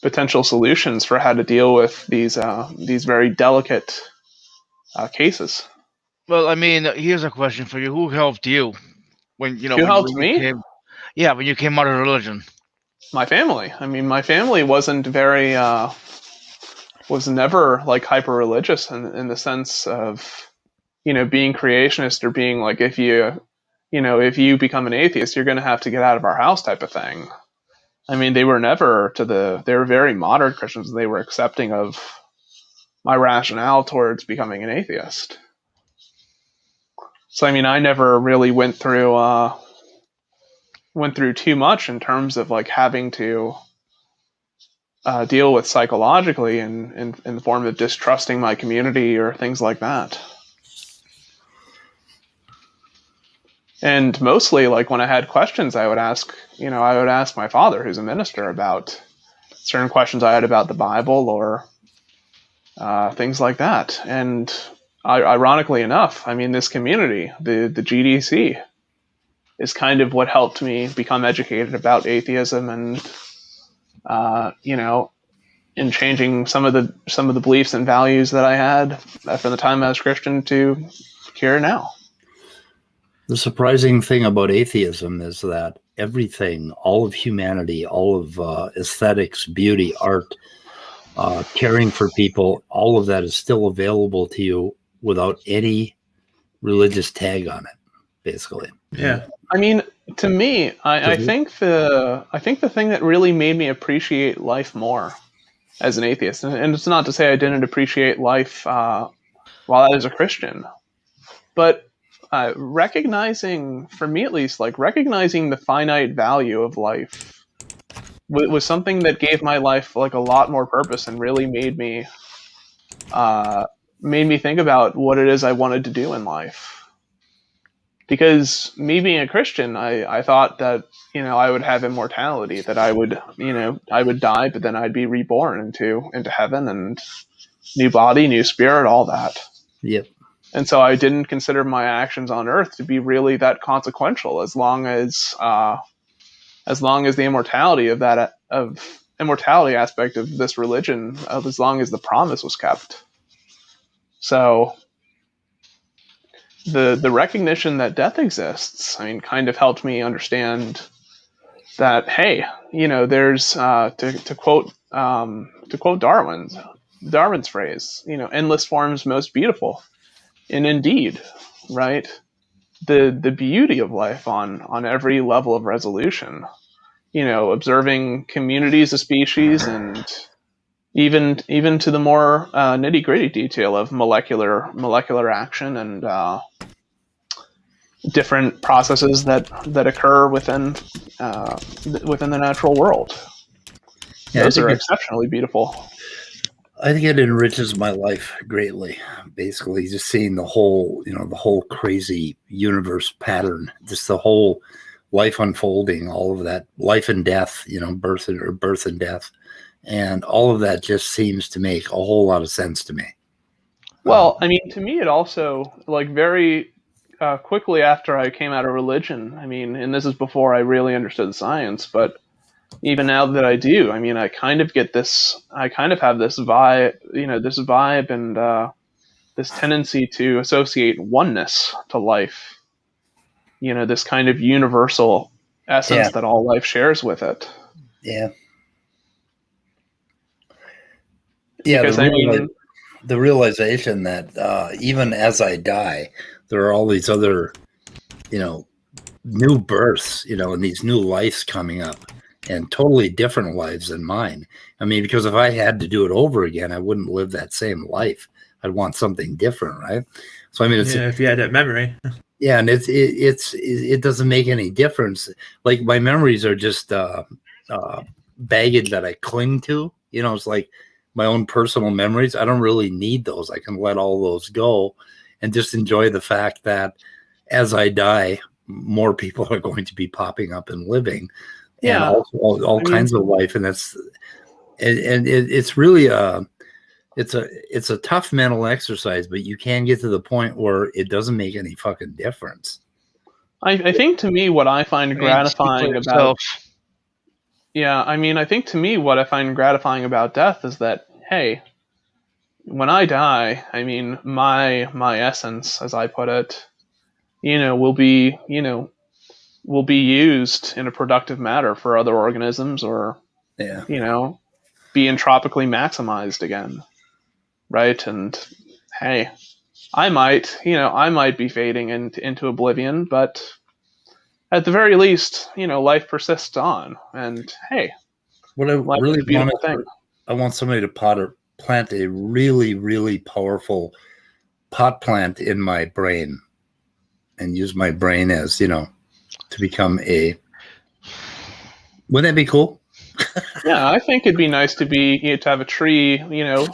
potential solutions for how to deal with these very delicate cases. Well, I mean, here's a question for you: who helped you when Who helped me? When you came out of religion? My family. I mean, my family wasn't very was never like hyper religious in the sense of being creationist or being like, if you become an atheist, you're going to have to get out of our house type of thing. I mean, they were never they were very modern Christians. They were accepting of my rationale towards becoming an atheist. So I mean, I never really went through too much in terms of like having to deal with psychologically in the form of distrusting my community or things like that. And mostly, like when I had questions, I would ask my father, who's a minister, about certain questions I had about the Bible or things like that. And ironically enough, I mean, this community, the GDC, is kind of what helped me become educated about atheism and in changing some of the beliefs and values that I had from the time I was Christian to here now. The surprising thing about atheism is that everything, all of humanity, all of aesthetics, beauty, art, caring for people, all of that is still available to you without any religious tag on it, basically. Yeah. I mean, to me, I think the thing that really made me appreciate life more as an atheist, and it's not to say I didn't appreciate life while I was a Christian, but recognizing, for me at least, like recognizing the finite value of life was something that gave my life like a lot more purpose and really made me think about what it is I wanted to do in life. Because me being a Christian, I thought that, I would have immortality, that I would, I would die, but then I'd be reborn into heaven and new body, new spirit, all that. Yep. And so I didn't consider my actions on earth to be really that consequential, as long as the immortality aspect of this religion, as long as the promise was kept. So the recognition that death exists, kind of helped me understand that, hey, there's to quote Darwin's phrase, endless forms most beautiful. And indeed, right, the beauty of life on every level of resolution, observing communities of species, and even to the more nitty gritty detail of molecular action and different processes that occur within the natural world. Yeah, Those are exceptionally beautiful. I think it enriches my life greatly. Basically, just seeing the whole crazy universe pattern, just the whole life unfolding, all of that life and death, birth and death, and all of that just seems to make a whole lot of sense to me. Well, to me, it also, very quickly after I came out of religion, and this is before I really understood science, but even now that I do, I kind of have this vibe and this tendency to associate oneness to life. This kind of universal essence that all life shares with it. Yeah. Yeah, because the realization that even as I die, there are all these other, new births, and these new lives coming up, and totally different lives than mine. Because if I had to do it over again, I wouldn't live that same life. I'd want something different, right? So if you had that memory. Yeah, and it doesn't make any difference. Like, my memories are just baggage that I cling to. It's like my own personal memories. I don't really need those. I can let all those go and just enjoy the fact that as I die, more people are going to be popping up and living, and all kinds of life. And it's really it's a tough mental exercise, but you can get to the point where it doesn't make any fucking difference. I think, to me, what I find gratifying about I think, to me, what I find gratifying about death is that, hey, when I die, my essence, as I put it, will be used in a productive manner for other organisms, or be entropically maximized again, right? And hey, I might be fading into oblivion, but at the very least, life persists on. And hey, what I really want, I want somebody to plant a really, really powerful pot plant in my brain, and use my brain as, to become a. Wouldn't that be cool? Yeah, I think it'd be nice to have a tree. I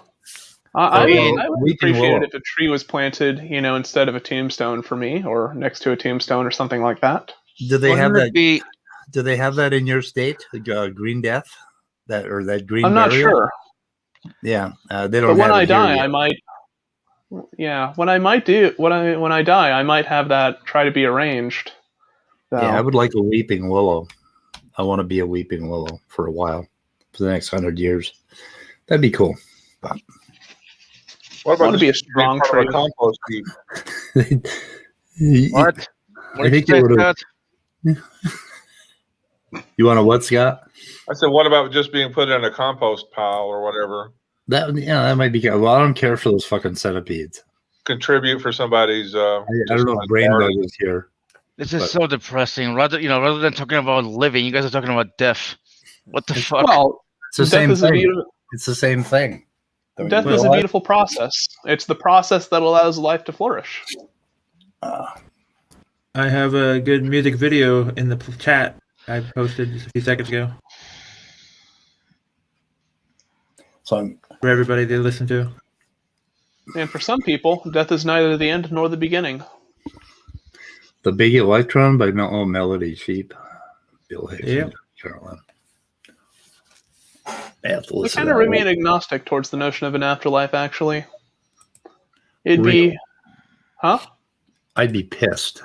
would appreciate it if a tree was planted, instead of a tombstone for me, or next to a tombstone or something like that. Do they have that? Do they have that in your state? Green death, that green? I'm not sure. Yeah, they don't. But when I die, I might. Yeah, when I die, I might have that try to be arranged. So. Yeah, I would like a weeping willow. I want to be a weeping willow for a while, for the next 100 years. That'd be cool. But what about to be a strong tree? Compost heap? What? I think you would have. You want a what, Scott? I said, what about just being put in a compost pile or whatever? That might be good. Well, I don't care for those fucking centipedes. Contribute for somebody's. I don't know if brain bug is here. This is so depressing. Rather than talking about living, you guys are talking about death. What the fuck? Well, it's the same thing. It's the same thing. Death is a beautiful process. It's the process that allows life to flourish. I have a good music video in the chat I posted just a few seconds ago. So for everybody to listen to. And for some people, death is neither the end nor the beginning. The Big Electron by Melody Sheep. Bill Hicks Yep. and Carolyn. I have to I listen kind to of that remain one. agnostic towards the notion of an afterlife, actually. It'd Really? be... Huh? I'd be pissed.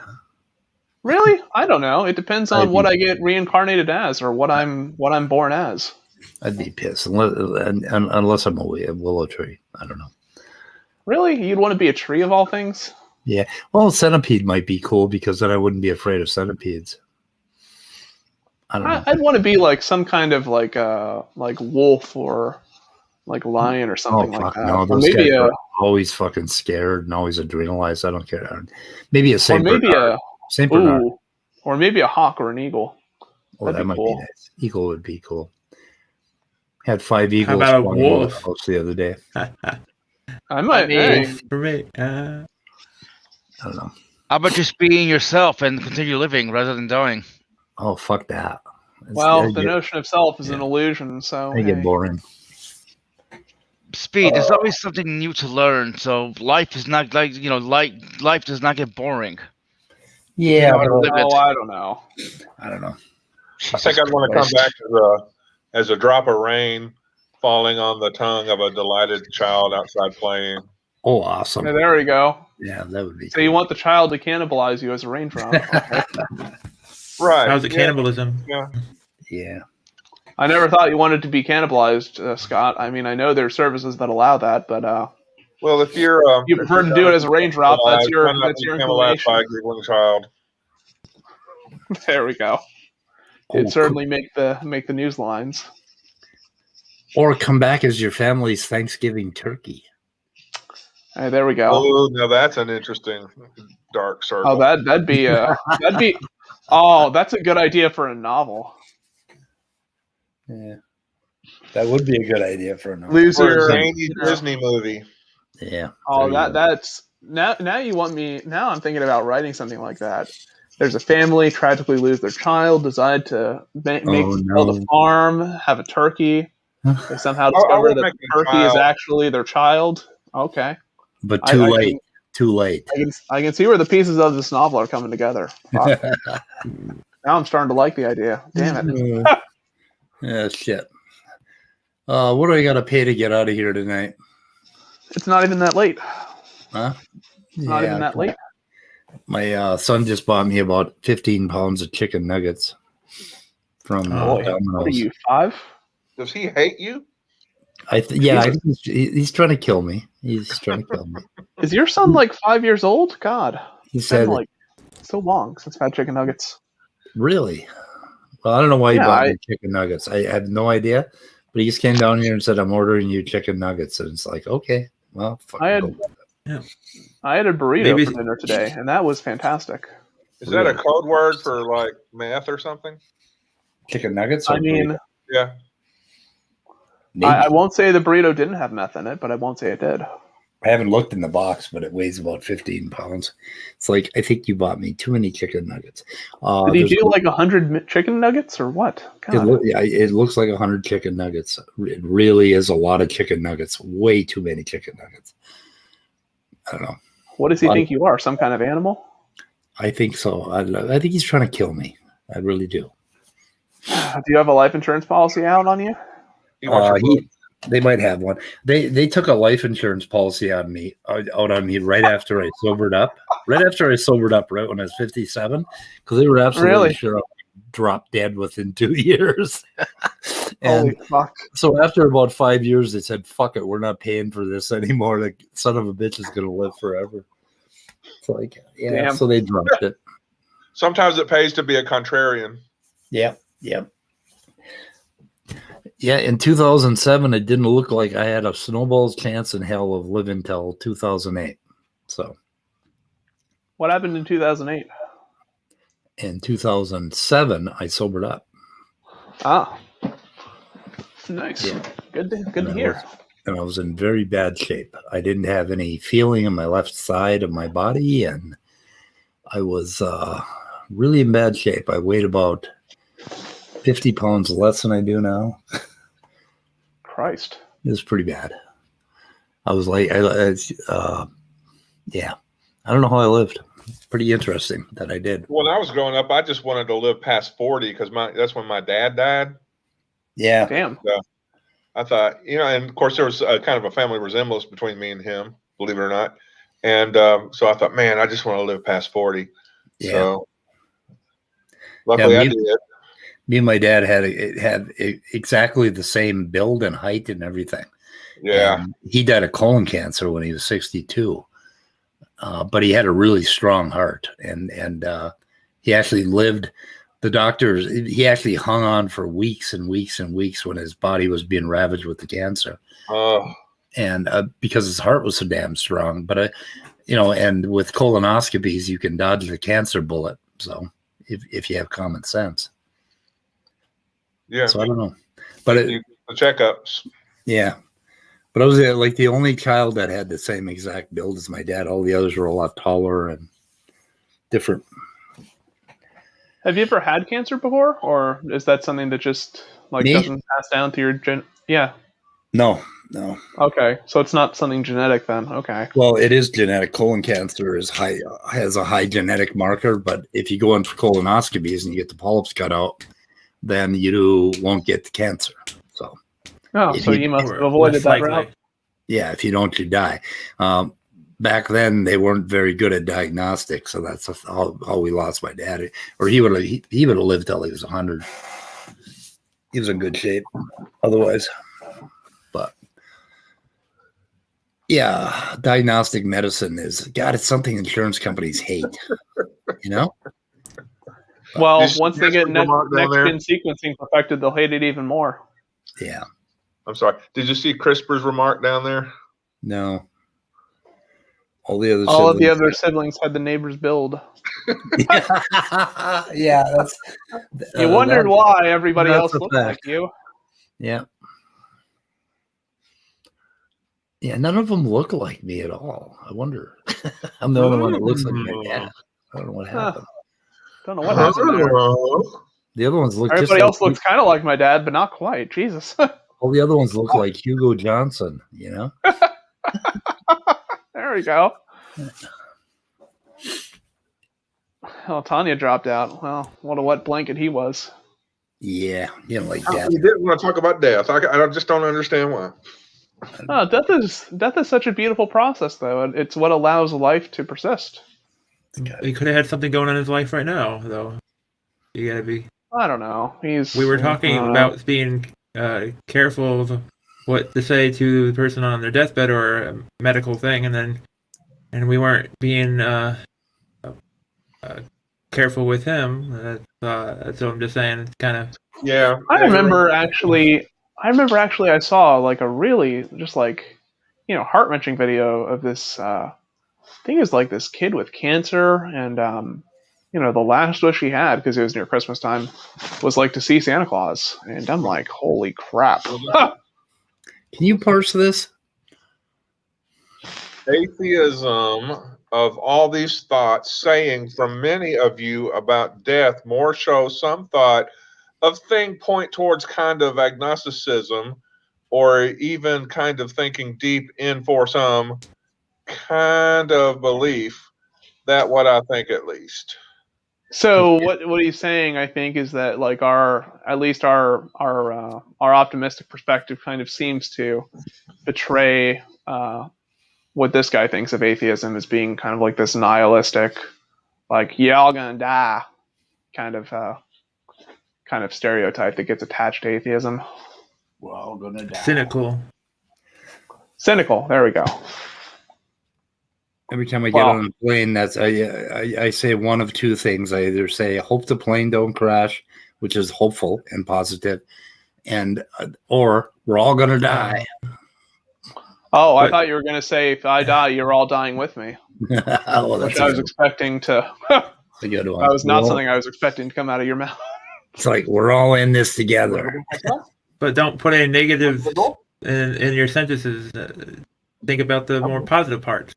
Really? I don't know. It depends on I'd what be- I get reincarnated as, or what I'm born as. I'd be pissed unless I'm a willow tree. I don't know. Really? You'd want to be a tree of all things? Yeah. Well, centipede might be cool because then I wouldn't be afraid of centipedes. I don't know. I'd want to be like some kind of like wolf or like lion or something like fuck that. no! Or Those maybe guys a are always fucking scared and always adrenalized. I don't care. Maybe a or Saint maybe Bernard. a Saint Bernard. ooh, or maybe a hawk or an eagle. Oh, That'd that be might cool. be nice. Eagle would be cool. Had 5 How eagles about a flying over the wolf? house the other day. I might. mean- Hey, Wolf for me. I don't know. How about just being yourself and continue living rather than dying? Oh, fuck that. well, I the get, notion of self is an yeah. illusion. So I get hey. boring. Speed, there's always something new to learn. So life is not like life does not get boring. Yeah, You know how to live Oh, it. I don't know. I don't know. I think I'd want to come back as a drop of rain falling on the tongue of a delighted child outside playing. Oh, awesome. Yeah, there we go. Yeah, that would be So you want the child to cannibalize you as a raindrop? Okay. Right. How's it yeah, cannibalism? Yeah. Yeah. I never thought you wanted to be cannibalized, Scott. I mean, I know there are services that allow that, but Well, if you're you prefer to do it as a raindrop. That's your cannibalized by a inclination. giggling child. There we go. Oh, It'd certainly make the news lines. Or come back as your family's Thanksgiving turkey. Hey, there we go. Oh, now that's an interesting dark circle. Oh, that'd be oh, that's a good idea for a novel. Yeah. That would be a good idea for a novel. Lose Or a your zany Disney movie. Yeah. Oh, there you go. that's now you want me. Now I'm thinking about writing something like that. There's a family tragically lose their child, decide to build a farm, have a turkey. They somehow discover that the turkey is actually their child. Okay, But too late. Too late. I can see where the pieces of this novel are coming together. Fuck. Now I'm starting to like the idea. Damn it. Yeah, shit. What do I got to pay to get out of here tonight? It's not even that late. Huh? It's not even that late. My son just bought me about 15 pounds of chicken nuggets from Domino's. What are you, 5? Does he hate you? I think he's trying to kill me. He's trying to kill me. Is your son like 5 years old? God, He it's said, been like so long since I've had chicken nuggets. really? Well, I don't know why he Yeah, bought me chicken nuggets. I have no idea. But he just came down here and said, I'm ordering you chicken nuggets. And it's like, okay, well, I had a burrito Maybe- for dinner today, and that was fantastic. Is that a code word for like meth or something? chicken nuggets? I mean, Yeah. I won't say the burrito didn't have meth in it, but I won't say it did. I haven't looked in the box, but it weighs about 15 pounds. It's like, I think you bought me too many chicken nuggets. Did he do like 100 chicken nuggets or what? God. It looks like 100 chicken nuggets. It really is a lot of chicken nuggets. Way too many chicken nuggets. I don't know. What does he think you are? Some kind of animal? I think so. I think he's trying to kill me. I really do. Do you have a life insurance policy out on you? They might have one. They took a life insurance policy out on me right after I sobered up. Right after I sobered up, right when I was 57, because they were absolutely sure I would drop dead within 2 years. Holy fuck! So after about 5 years, they said, "Fuck it, we're not paying for this anymore. The son of a bitch is going to live forever." It's like, yeah. Damn. So they dropped it. Sometimes it pays to be a contrarian. Yep. Yeah, in 2007, it didn't look like I had a snowball's chance in hell of living till 2008. So What happened in 2008? in 2007, I sobered up. Ah, nice. Yeah. Good to hear. And I was in very bad shape. I didn't have any feeling in my left side of my body, and I was really in bad shape. I weighed about 50 pounds less than I do now. Christ. It was pretty bad. I was like, yeah. I don't know how I lived. Pretty interesting that I did. When I was growing up, I just wanted to live past 40 because that's when my dad died. Yeah. Damn. So I thought, and of course there was kind of a family resemblance between me and him, believe it or not. And so I thought, man, I just want to live past 40. Yeah. So luckily I did. Me and my dad had exactly the same build and height and everything. Yeah. And he died of colon cancer when he was 62. But he had a really strong heart, and he actually lived. He actually hung on for weeks and weeks and weeks when his body was being ravaged with the cancer. Oh. And because his heart was so damn strong. But and with colonoscopies, you can dodge the cancer bullet. So if you have common sense. Yeah. So I don't know, but the checkups. Yeah. But I was like the only child that had the same exact build as my dad. All the others were a lot taller and different. Have you ever had cancer before, or is that something that just doesn't pass down to your gen? Yeah. No. Okay, so it's not something genetic then. Okay. Well, it is genetic. Colon cancer has a high genetic marker, but if you go in for colonoscopies and you get the polyps cut out, then you won't get the cancer. So. Oh, so you must have avoided that route. Yeah, if you don't, you die. Back then, they weren't very good at diagnostics, so that's how we lost my dad. Or he would have lived till he was 100. He was in good shape, otherwise. But yeah, diagnostic medicine it's something insurance companies hate. Well, once they get next-gen sequencing perfected, they'll hate it even more. Yeah. I'm sorry. Did you see CRISPR's remark down there? No. All of the other siblings had the neighbor's build. Yeah, that's. You wondered why everybody else looked like you. Yeah. Yeah, none of them look like me at all. I wonder. I'm the only one that looks like my dad. I don't know what happened. Don't know what happened there. The other ones look. Everybody else looks kind of like my dad, but not quite. Jesus. All the other ones look like Hugo Johnson, There we go. Oh, Tanya dropped out. Well, what a wet blanket he was. Yeah, like death. You didn't want to talk about death. I just don't understand why. Oh, death is such a beautiful process, though. It's what allows life to persist. He could have had something going on in his life right now, though. You gotta be. I don't know. We were talking about being careful of what to say to the person on their deathbed or a medical thing, and we weren't being careful with him. That's what I'm just saying. It's kind of. Yeah. I remember actually I saw a really just heart-wrenching video of this I think it was this kid with cancer, and the last wish he had, because it was near Christmas time, was to see Santa Claus. And I'm like, holy crap. Can you parse this? Atheism of all these thoughts, saying from many of you about death more shows some thought of thing point towards kind of agnosticism, or even kind of thinking deep in for some kind of belief. That what I think, at least. So what he's saying, I think, is that our optimistic perspective kind of seems to betray what this guy thinks of atheism as being kind of this nihilistic, y'all gonna die kind of stereotype that gets attached to atheism. We're all gonna die. Cynical. There we go. Every time I get on a plane, I say one of two things. I either say, hope the plane don't crash, which is hopeful and positive, or we're all going to die. Oh, I thought you were going to say, if I die, you're all dying with me. Well, which I was expecting to. That's a good one. That was not something I was expecting to come out of your mouth. It's like, we're all in this together. But don't put any negative in your sentences. Think about the more positive parts.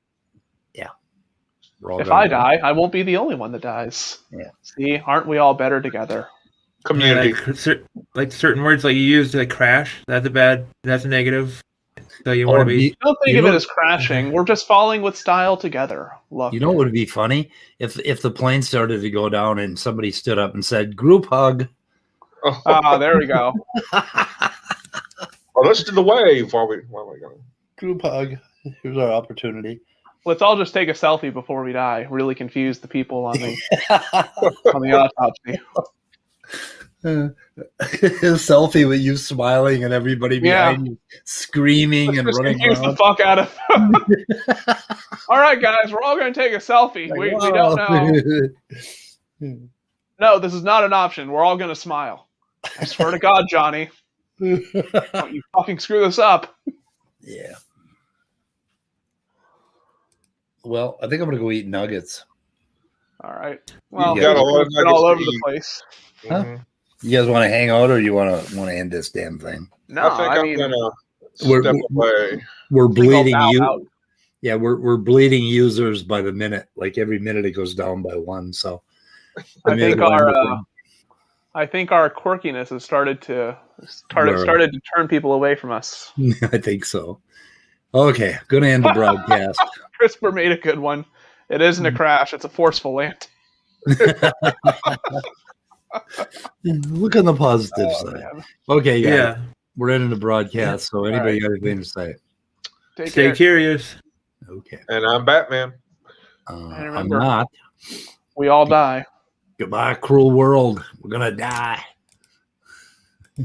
If I die, I won't be the only one that dies. Yeah. See, aren't we all better together? Community. Like certain words, like you used, like crash. That's a negative. So you want to be? Don't think of it as crashing. We're just falling with style together. Look. You know what would be funny if the plane started to go down and somebody stood up and said group hug. Ah, there we go. Well, let's do the wave while we go. Group hug. Here's our opportunity. Let's all just take a selfie before we die. Really confuse the people on the autopsy. A selfie with you smiling and everybody behind you screaming and running confuse around. the fuck out of them. All right, guys, we're all going to take a selfie. Like, we wow. don't know. No, this is not an option. We're all going to smile. I swear to God, Johnny. Don't you fucking screw this up. Yeah. Well, I think I'm going to go eat nuggets. All right. Well, You got a lot of it's nuggets all to over the eat. place. Huh? You guys want to hang out, or you want to end this damn thing? No, I think I'm gonna step away. We're bleeding bow you. out. Yeah, we're bleeding users by the minute. Like every minute it goes down by one. So I think our quirkiness has started to turn people away from us. I think so. Okay, gonna end the broadcast. CRISPR made a good one. It isn't a crash; it's a forceful land. Look on the positive side. Man. Okay, guys, Yeah. we're ending the broadcast. So anybody got anything to say? Stay curious. Okay. And I'm Batman. I'm remember, not. We all die. Goodbye, cruel world. We're gonna die.